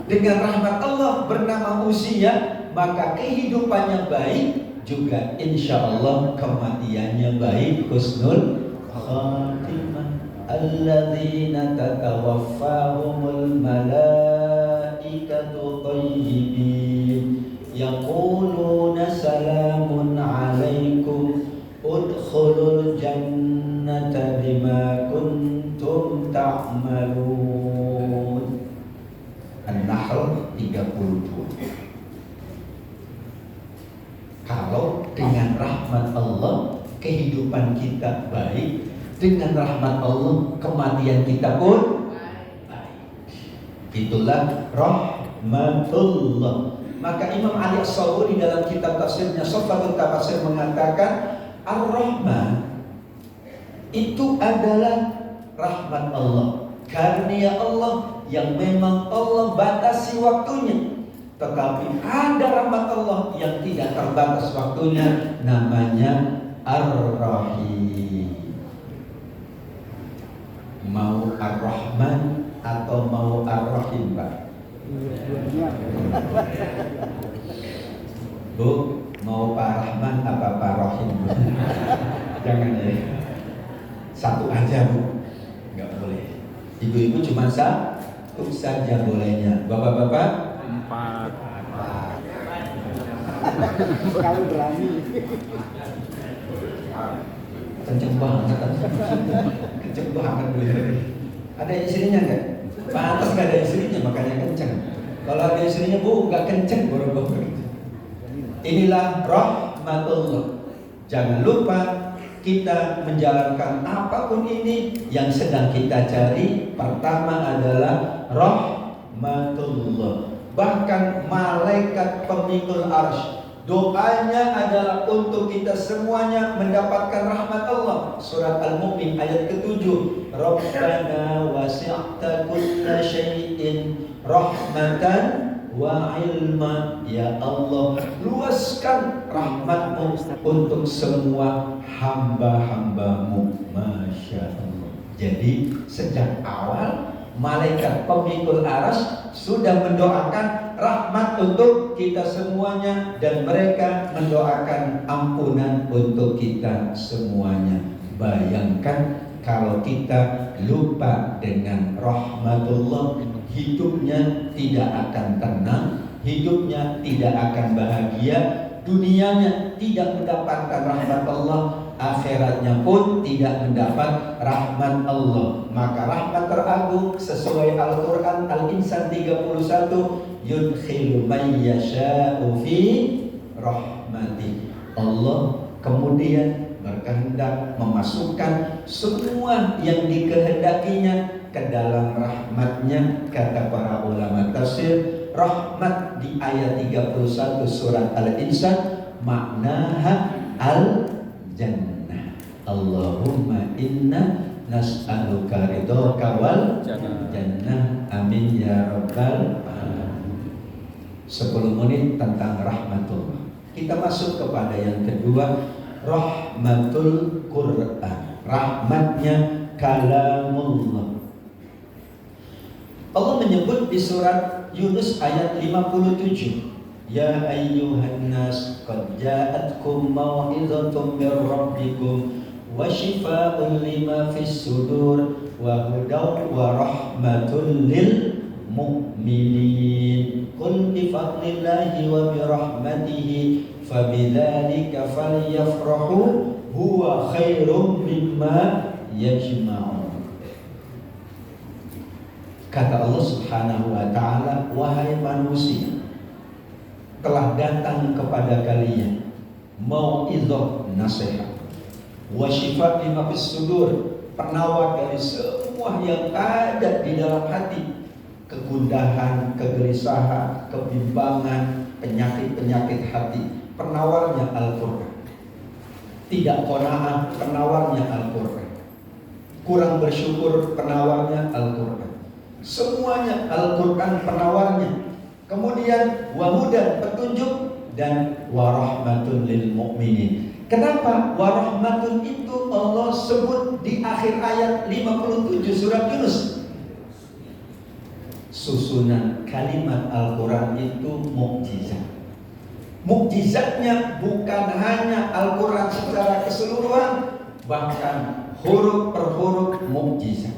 Dengan rahmat Allah bernama usia, maka kehidupannya baik, juga insya Allah kematiannya baik, husnul khatimah. Alladzina tatawaffahumul malaikatu thayyibin yaquluna salamun alaikum udkhulul jannata bima kuntum ta'malun. An-Nahl 32. kehidupan kita baik, dengan rahmat Allah kematian kita pun baik. Itulah rahmatullah. Maka Imam Ali As-Sabuni dalam kitab tafsirnya Shafwatul Tafsir mengatakan Ar-Rahman itu adalah rahmat Allah, karunia Allah yang memang Allah batasi waktunya. Tetapi ada rahmat Allah yang tidak terbatas waktunya, namanya Ar-Rahim. Mau Ar-Rahman atau mau Ar-Rahim, Pak? Bu, mau Pak Rahman apa Pak Rahim? Jangan ya, satu aja Bu, nggak boleh. Ibu-ibu cuma satu saja bolehnya. Bapak-bapak 4. Kalau berani. kenceng banget, kenceng banget beliau. Ada istrinya nggak? Pantas nggak ada istrinya makanya kenceng. Kalau ada istrinya Bu nggak kenceng boro-boro. Inilah rahmatullah. Jangan lupa kita menjalankan apapun ini yang sedang kita cari. Pertama adalah rahmatullah. Bahkan malaikat pemikul arsy doanya adalah untuk kita semuanya mendapatkan rahmat Allah. Surat Al-Mu'min ayat ke-7. Rabbana wasi'ta kulla syai'in rahmatan wa ilma. Ya Allah, luaskan rahmatmu untuk semua hamba-hambamu. Masya Allah. Jadi sejak awal malaikat pemikul arsy sudah mendoakan rahmat untuk kita semuanya, dan mereka mendoakan ampunan untuk kita semuanya. Bayangkan kalau kita lupa dengan rahmatullah, hidupnya tidak akan tenang, hidupnya tidak akan bahagia, dunianya tidak mendapatkan rahmat Allah, akhiratnya pun tidak mendapat rahmat Allah. Maka rahmat teragung sesuai Al-Quran Al-Insan 31, yudkhilu man yasha'u fi rahmati. Allah kemudian berkehendak memasukkan semua yang dikehendakinya ke dalam rahmatnya. Kata para ulama tafsir, rahmat di ayat 31 surat Al-Insan maknaha al-jannah. Allahumma inna nas'aluka ridhaka wal jannah. Amin ya rabbal alamin. 10 menit tentang rahmatullah. Kita masuk kepada yang kedua, rahmatul Quran. Rahmatnya kalamullah. Allah menyebut di surat Yunus ayat 57, ya ayyuhan nas qad ja'atkum mau'izatun mir rabbikum wa shifaa'un lima fis sudur wa hudaw wa rahmatul lil mu'minin. Qul bi fadlillahi wa bi rahmatihi fabidzalika falyafrahu huwa khairum mimma yajma'un. Kata Allah Subhanahu wa ta'ala, wahai manusia, telah datang kepada kalian mau'izah nasihat, wa syifa lima fis sudur, penawar dari semua yang ada di dalam hati, kegundahan, kegelisahan, kebimbangan, penyakit-penyakit hati. Penawarnya Al-Quran. Tidak qanaah, penawarnya Al-Quran. Kurang bersyukur, penawarnya Al-Quran. Semuanya Al-Quran penawarnya. Kemudian wahudan, petunjuk, dan warahmatun lil mu'minin. Kenapa warahmatun itu Allah sebut di akhir ayat 57 surat Yunus? Susunan kalimat Al-Quran itu mukjizat. Mukjizatnya bukan hanya Al-Quran secara keseluruhan, bahkan huruf per huruf mukjizat,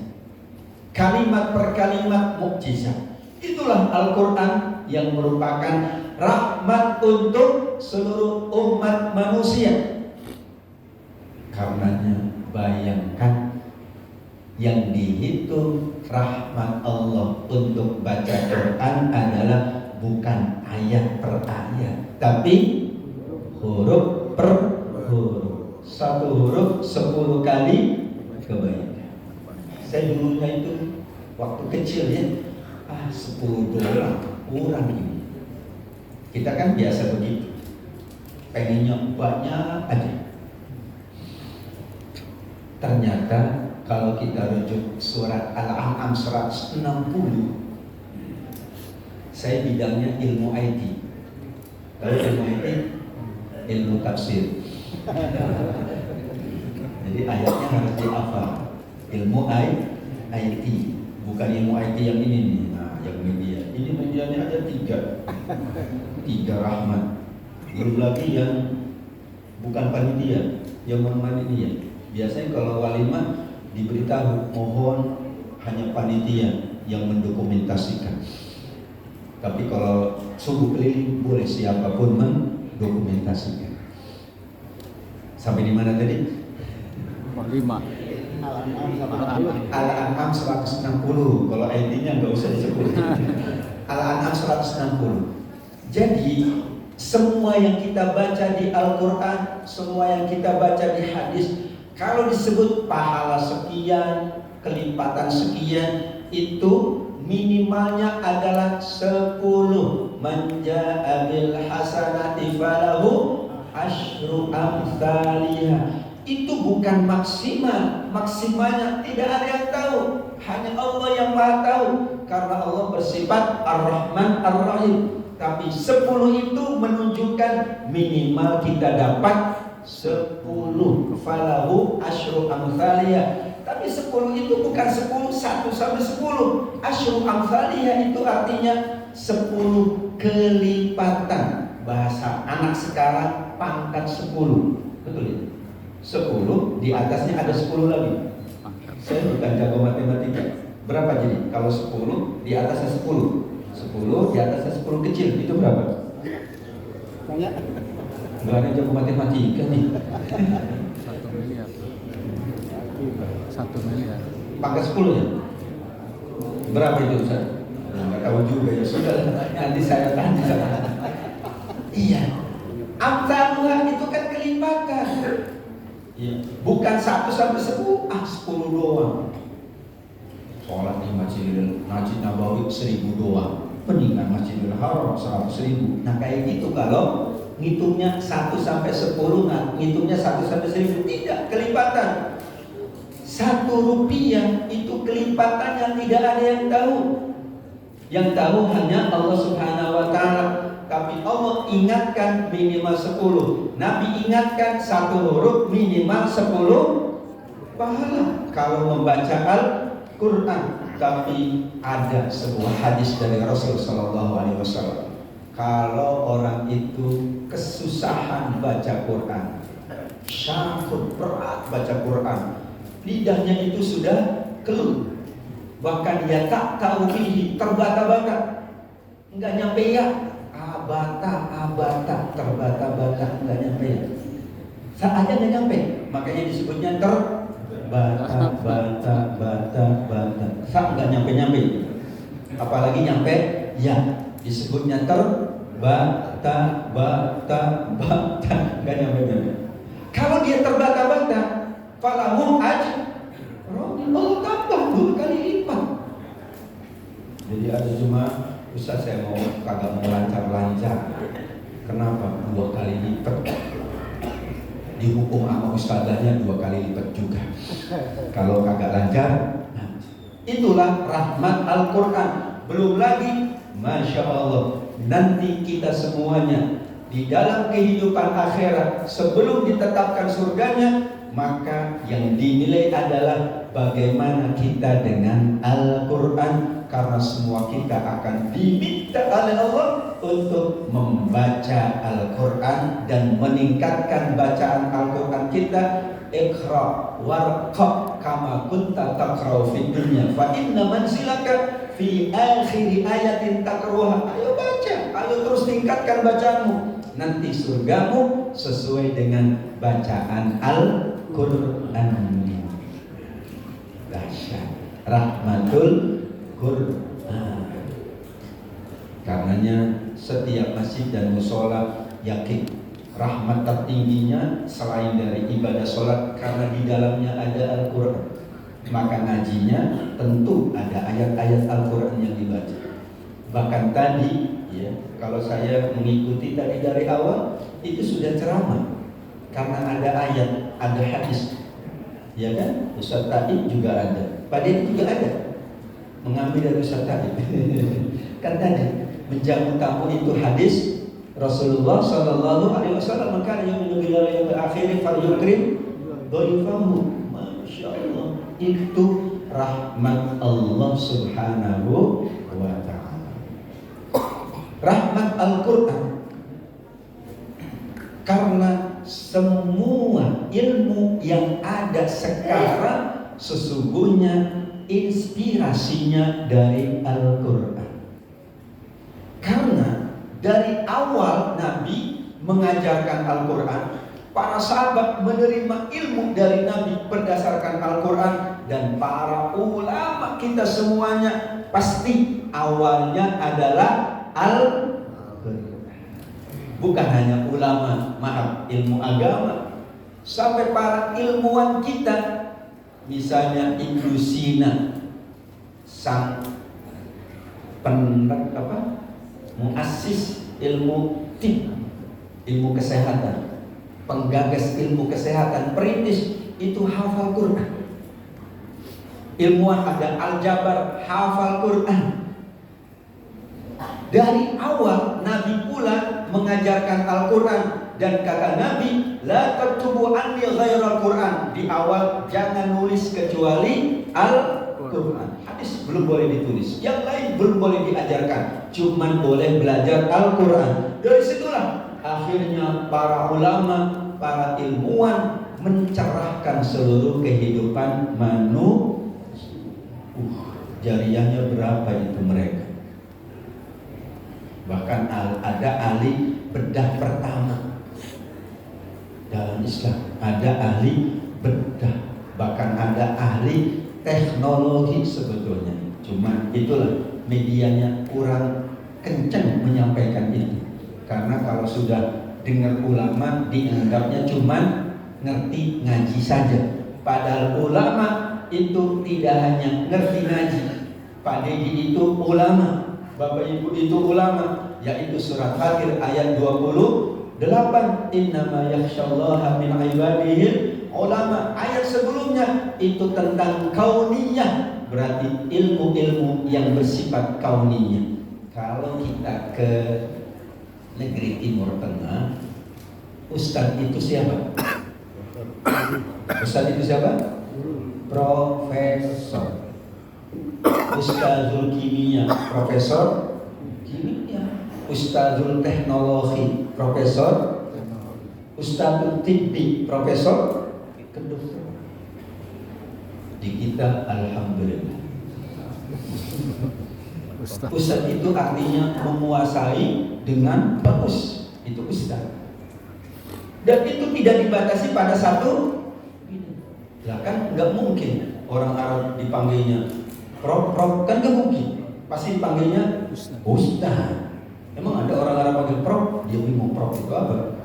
kalimat per kalimat mukjizat. Itulah Al-Quran yang merupakan rahmat untuk seluruh umat manusia. Karenanya bayangkan yang dihitung rahmat Allah untuk baca Quran adalah bukan ayat per ayat, tapi huruf per huruf. satu huruf 10 kali kebaikan. Saya dulunya itu waktu kecil ya, $10 kurang ini. Kita kan biasa begitu, pengennya banyak aja. Ternyata kalau kita rujuk surat Al-An'am 160, saya bidangnya ilmu IT. Tahu ilmu IT? Ilmu tafsir. Jadi ayatnya harus dihafal. Ilmu IT, bukan ilmu IT yang ini nih. Nah, yang media. Ini medianya ada 3 rahmat. Belum lagi yang bukan panitia, yang non-panitia. Biasanya kalau walimah diberitahu mohon hanya panitia yang mendokumentasikan. Tapi kalau subuh keliling boleh siapapun mendokumentasikan. Sampai di mana tadi? 5. Al-An'am 160. Kalau IT-nya nggak usah disebut. Al-An'am 160. Jadi semua yang kita baca di Al-Quran, semua yang kita baca di hadis, kalau disebut pahala sekian, kelipatan sekian, itu minimalnya adalah 10. Man jaa'a bil hasanati falahu asyru amsalihha. Itu bukan maksimal. Maksimalnya tidak ada yang tahu, hanya Allah yang Maha tahu, karena Allah bersifat Ar-Rahman Ar-Rahim. Tapi 10 itu menunjukkan minimal kita dapat 10. Falahu asyru amsalihha. Tapi 10 itu bukan 10 1 sampai 10. Asyru amsalihha itu artinya 10 kelipatan. Bahasa anak sekarang pangkat 10. Betul ya? 10 di atasnya ada 10 lagi. Saya bukan jago matematika. Berapa jadi? Kalau 10 di atasnya 10 di atasnya 10 kecil, itu berapa? Banyak. Nggak ada jago matematika nih. 1 miliar. 1 miliar. Pangkat 10 ya? Berapa itu Ustaz? Nggak tahu juga ya, sudah nanti saya tanya sama. Iya, amsalnya itu kan kelipatan. Iya. Bukan 1 sampai 10, 10 doang. Sholat di Masjidil Nabawi 1000 doang. Mendingan Masjidil Haram 100.000. Nah kayak gitu kalau ngitungnya 1 sampai 10, ngitungnya 1 sampai 1000, tidak, kelipatan. 1 rupiah itu kelipatannya tidak ada yang tahu. Yang tahu hanya Allah Subhanahu wa Ta'ala. Tapi Allah ingatkan minimal 10. Nabi ingatkan 1 huruf minimal 10 pahala kalau membaca Al-Quran. Tapi ada sebuah hadis dari Rasul Sallallahu Alaihi Wasallam, kalau orang itu kesusahan baca Quran, syakut berat baca Quran, lidahnya itu sudah keluh, bahkan dia tak tahu bihi, terbata-bata, enggak nyampe ya, abata, terbata-bata, enggak nyampe ya, saatnya enggak nyampe, makanya disebutnya bata, sak nggak nyampe, apalagi nyampe ya, disebutnya bata, nggak nyampe. Kalau dia terbata-bata, falahu ajr, Allah tambah 2 kali lipat. Jadi ada jemaah, Ustaz saya kagak mau lancar-lancar. Kenapa? 2 kali lipat. Dihukum sama ustazahnya 2 kali lipat juga. Kalau kagak lancar, itulah rahmat Al-Quran. Belum lagi, Masya Allah, nanti kita semuanya di dalam kehidupan akhirat, sebelum ditetapkan surganya, maka yang dinilai adalah bagaimana kita dengan Al-Quran. Karena semua kita akan diminta oleh Allah untuk membaca Al-Quran dan meningkatkan bacaan Al-Quran kita. Iqra warqa kama kunta taqra'u fid dunya fa inna manzilaka fi akhir ayatin taqra'uha. Ayo baca, ayo terus tingkatkan bacaanmu. Nanti surgamu sesuai dengan bacaan Al-Quran. Dahsyat, rahmatul Quran. Karenanya setiap masjid dan musola yakin rahmat tertingginya selain dari ibadah sholat karena di dalamnya ada Al-Quran. Maka ngajinya tentu ada ayat-ayat Al-Quran yang dibaca. Bahkan tadi ya, kalau saya mengikuti tadi dari awal itu sudah ceramah karena ada ayat, ada hadis, ya kan? Ustaz tadi juga ada, Pak Dedi juga ada, mengambil dari Ustaz tadi. Kan tadi menjamu tamu itu hadis Rasulullah Sallallahu Alaihi Wasallam, maka yang menunggu yang terakhir falyukrim dhaifahu. Masya Allah, itu rahmat Allah Subhanahu wa Ta'ala. Rahmat Al-Quran, karena semua ilmu yang ada sekarang sesungguhnya inspirasinya dari Al-Quran. Karena dari awal Nabi mengajarkan Al-Quran, para sahabat menerima ilmu dari Nabi berdasarkan Al-Quran, dan para ulama kita semuanya pasti awalnya adalah Al-Quran. Bukan hanya ulama, maaf, ilmu agama, sampai para ilmuwan kita, misalnya Ibnu Sina, sang muassis ilmu tib, ilmu kesehatan, penggagas ilmu kesehatan, perintis, itu hafal Quran. Ilmuwan ada Al-Jabar, hafal Quran. Dari awal Nabi pula mengajarkan Al-Quran, dan kata Nabi, la taktubu anni ghairal Quran. Di awal jangan nulis kecuali Al-Quran. Hadis belum boleh ditulis, yang lain belum boleh diajarkan, cuman boleh belajar Al-Quran. Dari situlah akhirnya para ulama, para ilmuwan mencerahkan seluruh kehidupan manusia. Jariahnya berapa itu mereka? Bahkan ada ahli bedah pertama dalam Islam, ada ahli bedah, bahkan ada ahli teknologi sebetulnya. Cuma itulah medianya kurang kencang menyampaikan itu. Karena kalau sudah dengar ulama dianggapnya cuma ngerti ngaji saja. Padahal ulama itu tidak hanya ngerti ngaji. Pak Dedi itu ulama, Bapak Ibu itu ulama, yaitu surat Fatir ayat 28, innama yakhsyallaha min ibadihil ulama. Ayat sebelumnya itu tentang kauniyah, berarti ilmu-ilmu yang bersifat kauniyah. Kalau kita ke negeri Timur Tengah, Ustadz itu siapa? Ustadz itu siapa? Profesor. Ustadzul kimia, profesor kimia. Ustadzul teknologi, profesor. Ustadzul tibbi, profesor kedokteran. Di kita alhamdulillah. Ustadz itu artinya menguasai dengan bagus. Itu ustadz. Dan itu tidak dibatasi pada satu. Ya kan nggak mungkin orang Arab dipanggilnya prof, kan nggak mungkin. Pasti dipanggilnya ustadz. Emang ada orang Arab panggil prof? Dia bingung prof itu apa?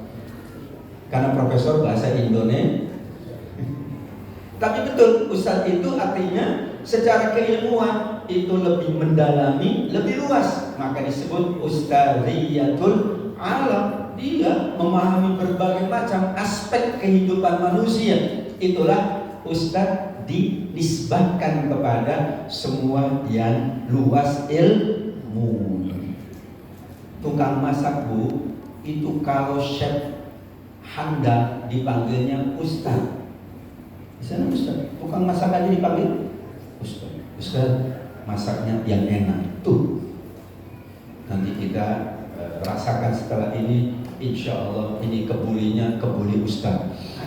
Karena profesor bahasa Indonesia. Tapi betul, ustadz itu artinya secara keilmuan itu lebih mendalami, lebih luas. Maka disebut ustadziyatul alam. Dia memahami berbagai macam aspek kehidupan manusia. Itulah ustadz dinisbahkan kepada semua yang luas ilmu. Tukang masak, Bu, itu kalau chef handal dipanggilnya ustadz. Di sana ustadz, tukang masak aja dipanggil ustadz. Ustadz, masaknya yang enak tuh. Nanti kita rasakan setelah ini, insya Allah ini kebulinya kebuli ustadz.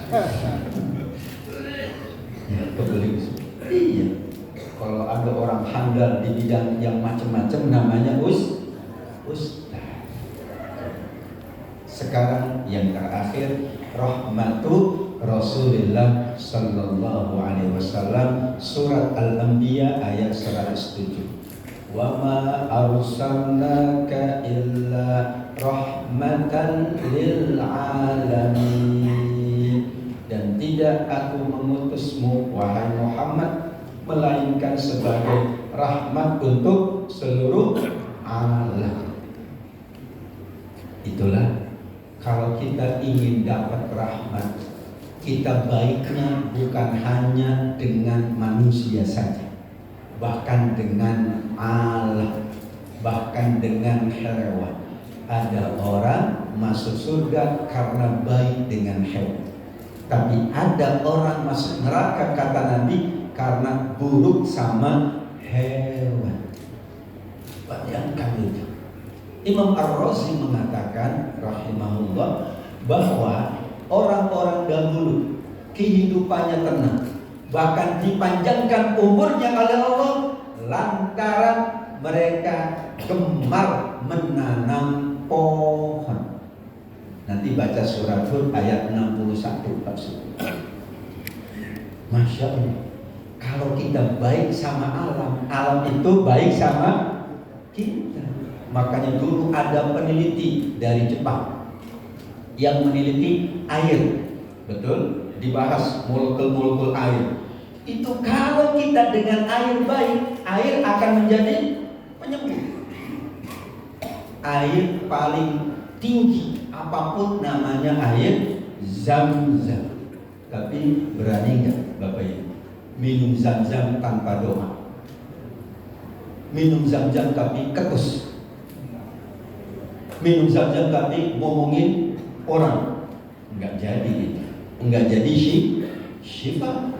Ya, kebuli ustadz. Iya. Kalau ada orang handal di bidang yang macam-macam namanya ustadz. Sekarang yang terakhir, rahmatu Rasulullah Sallallahu Alaihi Wasallam, surat Al-Anbiya ayat 107. wa ma arsalnaka illa rahmatan lil alamin. Dan tidak aku mengutusmu wahai Muhammad melainkan sebagai rahmat untuk seluruh alam. Itulah kalau kita ingin dapat rahmat, kita baiknya bukan hanya dengan manusia saja, bahkan dengan alam, bahkan dengan hewan. Ada orang masuk surga karena baik dengan hewan, tapi ada orang masuk neraka kata Nabi karena buruk sama hewan. Bayangkan itu. Imam Ar-Razi mengatakan rahimahullah bahwa orang-orang dahulu kehidupannya tenang, bahkan dipanjangkan umurnya oleh Allah lantaran mereka gemar menanam pohon. Nanti baca surat Hud ayat 61 maksudnya. Masya Allah. Kalau kita baik sama alam, alam itu baik sama kita. Makanya dulu ada peneliti dari Jepang yang meneliti air, betul? Dibahas molekul-molekul air. Itu kalau kita dengan air baik, air akan menjadi penyembuh. Air paling tinggi apapun namanya air Zam-Zam. Tapi berani nggak Bapak Ibu minum Zam-Zam tanpa doa? Minum Zam-Zam tapi ketus. Minum Zam-Zam tapi ngomongin orang. Enggak jadi gitu. Enggak jadi syifa.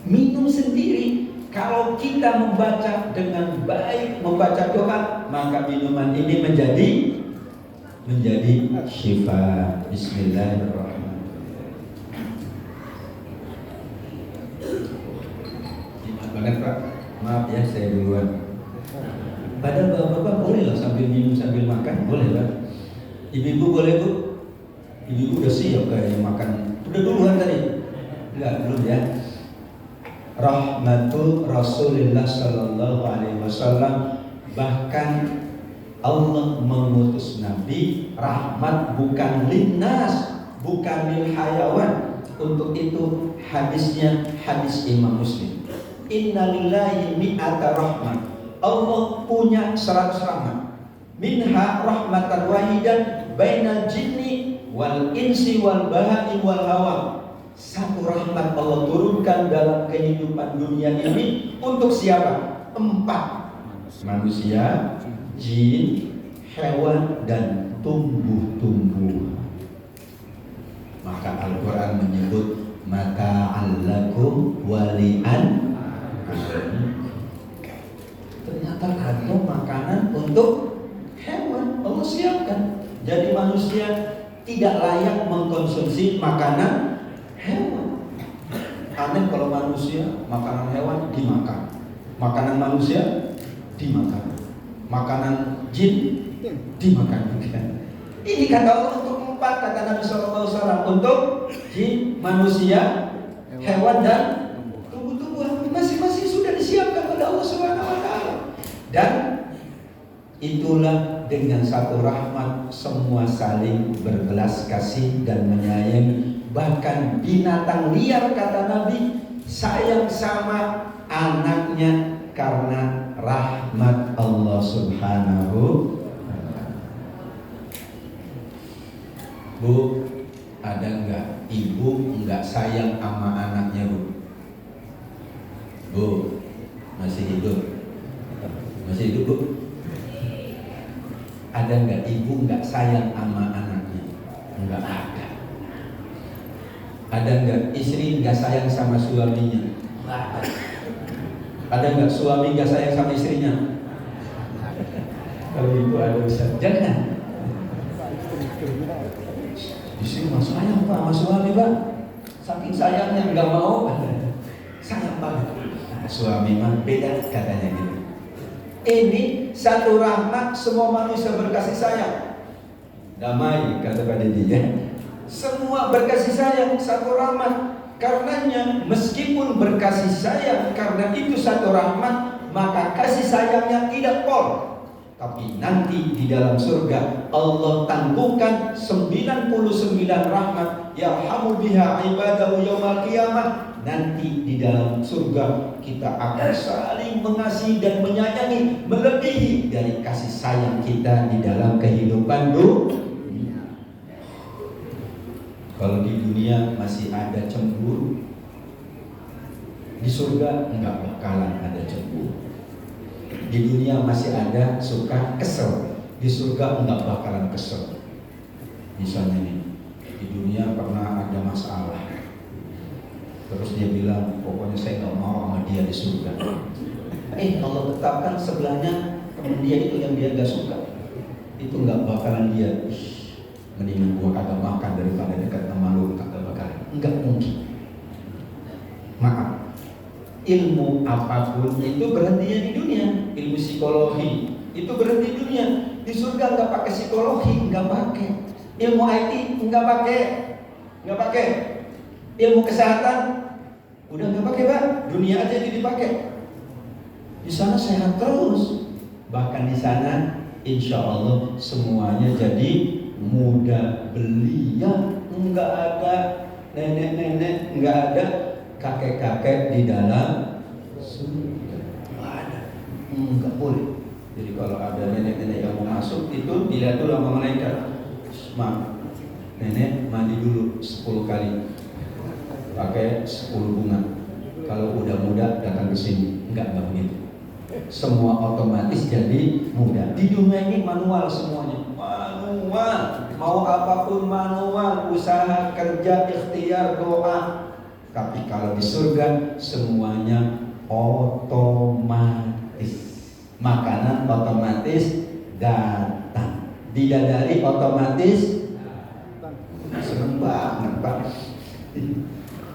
Minum sendiri. Kalau kita membaca dengan baik, membaca doa, maka minuman ini menjadi syifa. Bismillahirrahmanirrahim. Gimana banget Pak? Maaf ya saya duluan. Padahal bapak-bapak boleh lah sambil minum sambil makan, boleh lah. Ibu-ibu boleh Bu? Ibu-ibu udah siap kayaknya makan. Udah duluan tadi? Enggak, belum ya. Rahmatul Rasulullah Sallallahu Alaihi Wasallam, bahkan Allah mengutus Nabi rahmat bukan linnas, bukan lil hayawan. Untuk itu hadisnya hadis Imam Muslim. Innalillahi mi'ata rahmat. Allah punya 100 rahmat. Minha rahmatan wahidan bainal jinni wal insi wal bahai wal hawa. Satu rahmat Allah turunkan dalam kehidupan dunia ini untuk siapa? 4. Manusia, jin, hewan, dan tumbuh-tumbuhan. Maka Al-Quran menyebut mata'allakum wali'an. Ternyata ada makanan untuk hewan Allah siapkan. Jadi manusia tidak layak mengkonsumsi makanan hewan. Aneh kalau manusia makanan hewan dimakan, makanan manusia dimakan, makanan jin dimakan juga. Ini kata Allah untuk 4, kata Nabi SAW, untuk jin, manusia, hewan, dan tumbuh-tumbuhan. Masing-masing sudah disiapkan oleh Allah SWT. Dan itulah dengan satu rahmat semua saling berbelas kasih dan menyayangi. Bahkan binatang liar kata Nabi sayang sama anaknya karena rahmat Allah Subhanahu. Bu, ada enggak ibu enggak sayang sama anaknya Bu? Bu, masih hidup? Masih hidup Bu? Ada enggak ibu enggak sayang sama anaknya? Enggak ada. Ada enggak istri enggak sayang sama suaminya? Enggak ada. Ada enggak suami enggak sayang sama istrinya? Kalau itu ada Ustaz. Jangan. Istri mah sayang Pak sama suami Pak. Saking sayangnya enggak mau. Sayang banget. Nah, suami mah beda katanya gitu. Ini satu rahmat, semua manusia berkasih sayang. Damai kata Pak Didi ya. Semua berkasih sayang, satu rahmat. Karenanya meskipun berkasih sayang, karena itu satu rahmat, maka kasih sayangnya tidak pol. Tapi nanti di dalam surga Allah tangguhkan 99 rahmat yarhamu biha ibadahu yaumal qiyamah. Nanti di dalam surga kita akan saling mengasihi dan menyayangi melebihi dari kasih sayang kita di dalam kehidupan dunia. Kalau di dunia masih ada cemburu, di surga enggak bakalan ada cemburu. Di dunia masih ada suka kesel, di surga enggak bakalan kesel. Misalnya nih, di dunia pernah ada masalah, terus dia bilang, pokoknya saya nggak mau sama dia di surga. Allah tetapkan sebelahnya teman dia itu yang dia nggak suka, itu nggak bakalan dia, mendingan gua kagak makan daripada dekat sama lu, kagak bakalan, nggak mungkin. Maaf. Ilmu apapun itu berhentinya di dunia. Ilmu psikologi itu berhenti di dunia. Di surga nggak pakai psikologi, nggak pakai. Ilmu IT nggak pakai. Ilmu kesehatan udah nggak pakai, Pak. Dunia aja jadi dipakai. Di sana sehat terus. Bahkan di sana, insya Allah semuanya jadi mudah belia. Nggak ada nenek-nenek, nggak ada kakek-kakek di dalam surga. Nggak boleh. Jadi kalau ada nenek-nenek yang mau masuk itu dilihat dulu sama malaikat. Maaf, nenek mandi dulu 10 kali, pakai 10 bunga. Kalau udah muda datang ke sini. Enggak begitu. Semua otomatis jadi muda. Di dunia ini manual semuanya. Manual. Mau apapun manual. Usaha, kerja, ikhtiar, doa. Tapi kalau di surga semuanya otomatis. Makanan otomatis datang. Bidadari otomatis seneng banget, Pak.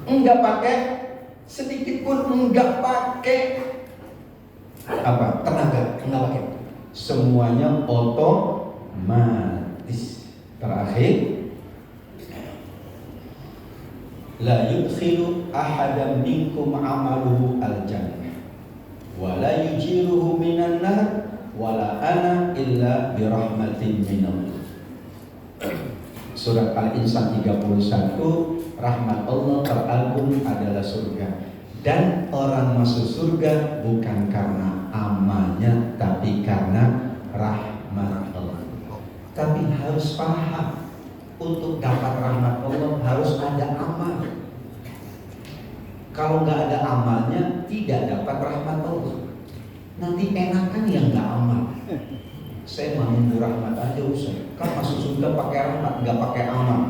Enggak pakai sedikit pun, enggak pakai apa? Tenaga, enggak pakai. Semuanya otomatis. Terakhir, la yudkhilu ahadan minkum amaluhu al-jannah wa la yujiruhu minan nar wa la ana illa birahmatin minallah. Surat Al-Insan 31, rahmat Allah teragung adalah surga. Dan orang masuk surga bukan karena amalnya, tapi karena rahmat Allah. Tapi harus paham, untuk dapat rahmat Allah harus ada amal. Kalau nggak ada amalnya, tidak dapat rahmat Allah. Nanti enakan yang nggak amal. Saya mau nunggu rahmat aja usai. Kan masuk surga pakai rahmat, nggak pakai amal.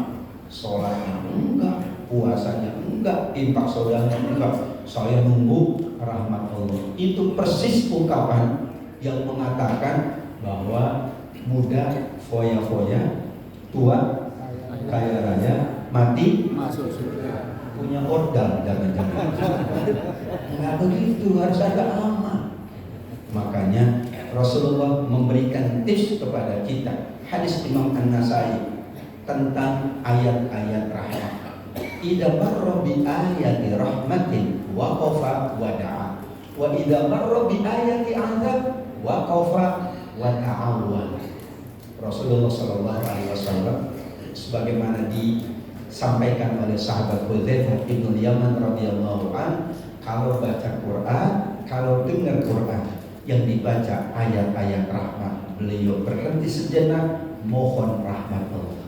Sholatnya enggak, puasanya enggak, infak saudaranya enggak. Saya nunggu rahmat Allah. Itu persis ungkapan yang mengatakan bahwa muda foya-foya, tua kaya raya, mati masuk surga. Punya ordal, jangan-jangan. Nggak begitu, harus ada amal. Makanya Rasulullah memberikan tips kepada kita. Hadis Imam An-Nasai tentang ayat-ayat rahmat. Idza marra bi ayati rahmatin waqafa wa da'a. Wa idza marra bi ayati 'adzab waqafa wa ta'awwal. Rasulullah sallallahu alaihi wasallam sebagaimana disampaikan oleh sahabat Hudzaifah bin Yaman radhiyallahu an, kalau baca Quran, kalau dengar Quran yang dibaca ayat-ayat rahmat, beliau berhenti sejenak mohon rahmat Allah.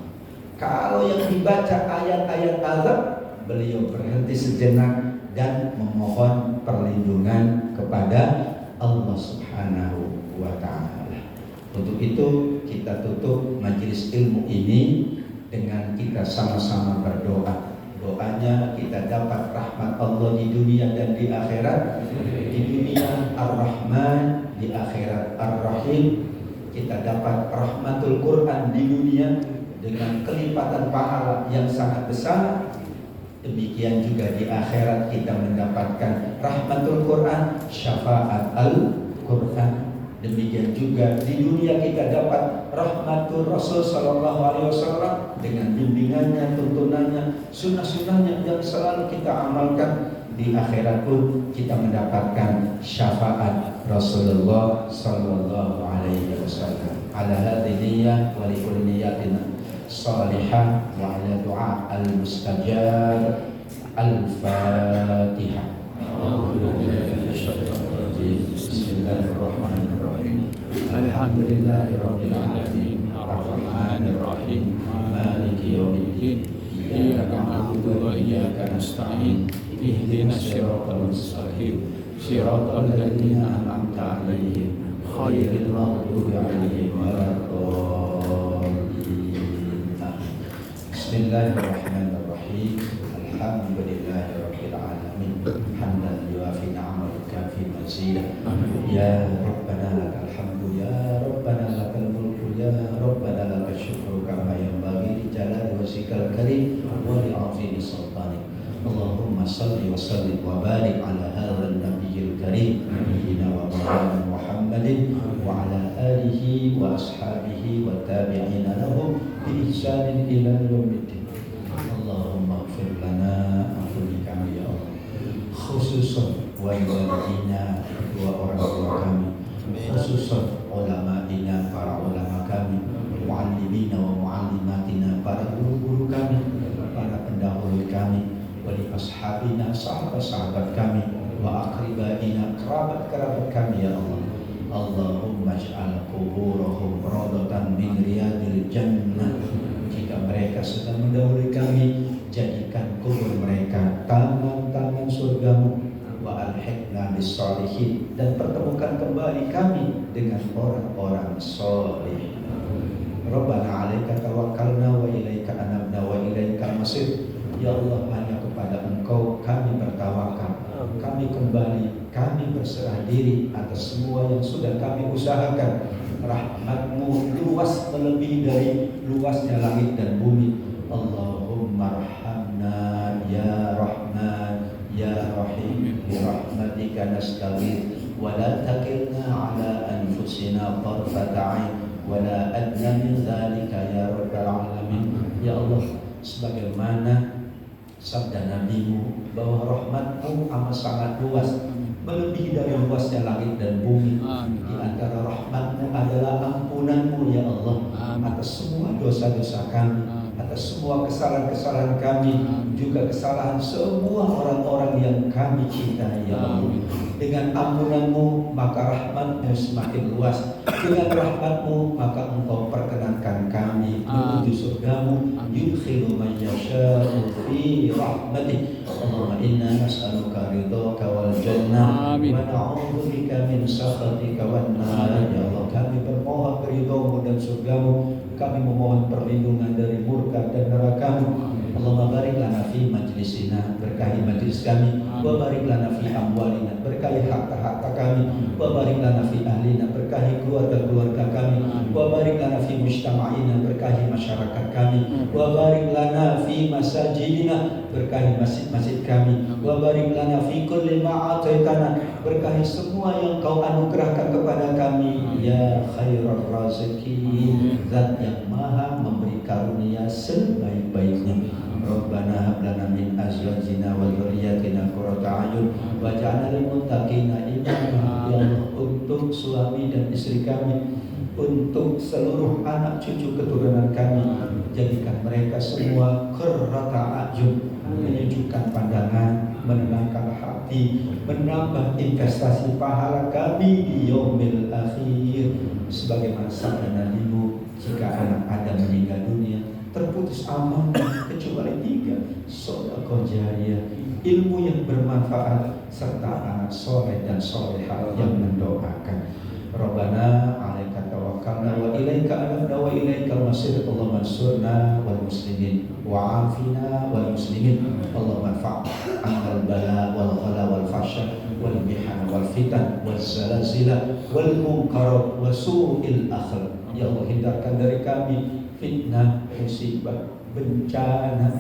Kalau yang dibaca ayat-ayat azab, beliau berhenti sejenak dan memohon perlindungan kepada Allah Subhanahu wa ta'ala. Untuk itu kita tutup majelis ilmu ini dengan kita sama-sama berdoa. Doanya kita dapat rahmat Allah di dunia dan di akhirat. Di dunia Ar-Rahman, di akhirat Ar-Rahim. Kita dapat rahmatul Quran di dunia dengan kelipatan pahala yang sangat besar. Demikian juga di akhirat kita mendapatkan rahmatul Quran, syafaat Al-Quran. Demikian juga di dunia kita dapat rahmatul Rasul sallallahu alaihi wasallam dengan bimbingannya, tuntunannya, sunnah-sunnahnya yang selalu kita amalkan. di akhirat pun kita mendapatkan syafaat Rasulullah sallallahu alaihi wasallam. Ala hadhihi niyyah wa li kulli niyyatin salihah wa ala du'a al-mustajab. Al-Fatihah. Bismillahirrahmanirrahim. Alhamdulillahirabbil alamin. Arrahmanir rahim. Maliki yaumiddin. Iyyaka na'budu wa iyyaka nasta'in. Ihdinas siratal mustaqim. Siratal ladzina an'amta 'alaihim ghairil maghdubi 'alaihim waladdallin. Bismillahirrahmanirrahim. Alhamdulillahirabbil alamin. Hamdan yuwafi ni'amahu wa yukafi mazidah. Ya Rabbana lakal hamdu, ya Rabbana lakal mulku, ya Rabbana lakal syukru kama yanbaghi li jalali wajhikal karim wa li 'azimi sultanik. Allahumma salli wa sallim wa barik ala hadzal nabiyil karim nabiyyina wa maulana Muhammadin wa ala alihi wa ashabihi wa tabi'ina lahum bi ihsanin ila yaumiddin. Allahumma ighfir lana, ampuni kami ya Allah, khususan walidina, kedua orang tua kami, khususan ulama'ina, para ulama kami, muallimina wa muallimatina, para guru-guru kami, para pendahulu kami, wali ashabina, sahabat-sahabat kami, wa aqribaina, kerabat-kerabat kami ya Allah. Allahumma ij'al quburahum rawdatan min riyadil jannah. Jika mereka sedang mendahului kami, jadikan kubur mereka taman-taman surgamu. Wa alhiqna bis sholihin, dan pertemukan kembali kami dengan orang-orang soleh. Rabbana 'alaika tawakkalna wa ilaika anabna wa ilaikal masir. Ya Allah, hanya kepada Engkau kami bertawakal, kami kembali, kami berserah diri atas semua yang sudah kami usahakan. Rahmat-Mu luas melebihi dari luasnya langit dan bumi. Allahumma arhamna ya Rahman ya Rahim, bi rahmatika nastaghith wa la takilna ala anfusina tarfata 'ain wa la adna min dzalika ya rabbal alamin. Ya Allah, sebagaimana sabda Nabi-Mu bahwa rahmat-Mu amat sangat luas, melebihi dari luasnya langit dan bumi. Di antara rahmat-Mu adalah ampunan-Mu ya Allah atas semua dosa-dosa kami, atas semua kesalahan-kesalahan kami, juga kesalahan semua orang-orang yang kami cintai ya Allah. Dengan ampunan-Mu maka rahmat-Mu semakin luas. Dengan rahmat-Mu maka Engkau perkenankan kami menuju surga-Mu. Yudkhilu man yasha'u fi rahmatih. Allahumma inna nas'aluka ridhaka wal jannah wa na'udzubika min sakhatika wan nar. Ya Allah, kami bermohon ridho-Mu dan surga-Mu. Kami memohon perlindungan dari murka dan neraka-Mu. Allahumma barik lana fi majlisina, berkahi majlis kami. Wa barik lana fi amwalina, berkahi harta-harta kami. Wa barik lana fi ahlina, berkahi keluarga-keluarga kami. Wa barik lana fi mujtama'ina, berkahi masyarakat kami. Wa barik lana fi masajidina, berkahi masjid-masjid kami. Wa barik lana fi kulli ma ataitana, berkahi semua yang Kau anugerahkan kepada kami. Ya khairar raziqin, Zat yang maha memberi karunia sebaik-baiknya. Rabbana hab lana min azwajina wa dzurriyyatina qurrata a'yun waj'alna lil muttaqina imama. Ya Allah, untuk suami dan istri kami, untuk seluruh anak cucu keturunan kami, jadikan mereka semua qurrata a'yun, menyejukkan pandangan, menenangkan hati, menambah investasi pahala kami di yaumil akhir. Sebagaimana sabda Nabi-Mu, jika anak Adam meninggal dunia, terputus amal kecuali 3: sedekah jariyah, ilmu yang bermanfaat, serta anak soleh dan solehah yang mendoakan. Rabbana 'alaika tawakkalna wa ilaika anabna wa ilaikal masir. Allahumma ansurna wal muslimin wa 'afina wal muslimin. Allahumma anfa'na 'anil bala wal ghala wal fahsya wal mihana wal fitan wal zalazila wal munkar wa su'il akhlaq. Ya Allah, hindarkan dari kami fitnah, musibah, bencana.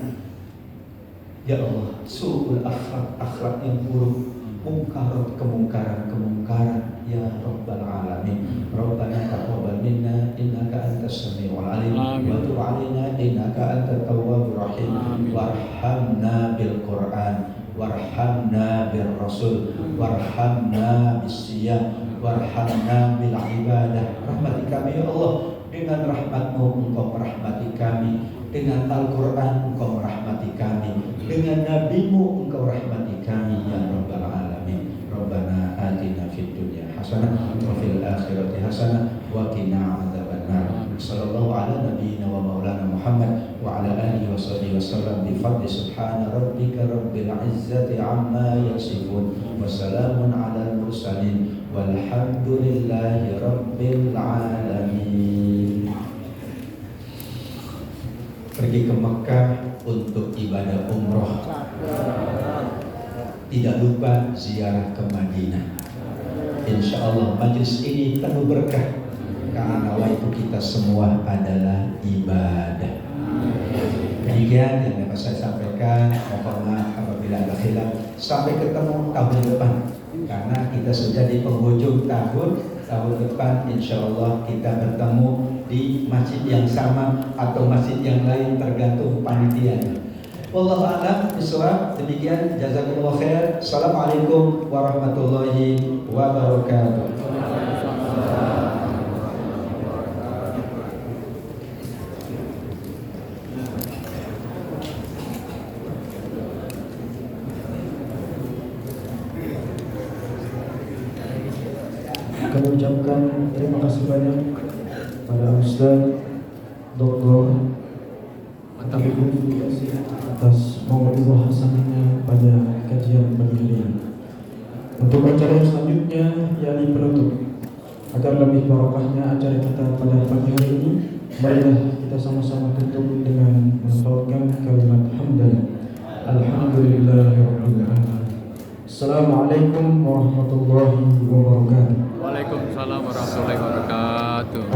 Ya Allah, su'ul akhlak, akhlak yang buruk, mungkarat, kemungkaran. Ya Rabbal Alamin. Rabbana taqabbal minna innaka antas samiul alim wa tub 'alaina innaka antat tawwabur rahim. Warhamna bil Qur'an warhamna bir rasul, warhamna bis siyam, warhamna bil ibadah. Rahmati kami ya Allah, dengan rahmat-Mu Engkau merahmati kami, dengan Al-Quran Engkau merahmati kami, dengan Nabi-Mu Engkau rahmati kami ya Rabbal Alamin. Rabbana atina fid dunya hasanah wa fil akhirati hasanah wa qina adzabannar. Sallallahu ala nabiyyina wa maulana Muhammad wa ala alihi wa sahbihi wasallam bi fadli subhana rabbika rabbil izzati amma yasifun wa salamun alal mursalin walhamdulillahi rabbil alamin. Pergi ke Mekah untuk ibadah umroh, tidak lupa ziarah ke Madinah. Insya Allah majlis ini penuh berkah karena nawaitu kita semua adalah ibadah. Demikian yang dapat saya sampaikan. Mohon maaf apabila ada khilaf. Sampai ketemu tahun depan, karena kita sudah di penghujung tahun depan. Insya Allah kita bertemu di masjid yang sama atau masjid yang lain tergantung panitianya. Wallahu a'lam bishawab. Demikian, jazakumullah khair. Assalamualaikum warahmatullahi wabarakatuh. Kami ucapkan terima kasih banyak pada Ustaz Dr. atas mawadillah hasanahnya pada kajian pagi hari ini. Untuk acara yang selanjutnya, yakni penutup, agar lebih barokahnya acara kita pada pagi hari ini, marilah kita sama-sama tutup dengan melafalkan kalimat hamdan. Alhamdulillahirabbil alamin. Assalamualaikum warahmatullahi wabarakatuh. Waalaikumsalam warahmatullahi wabarakatuh.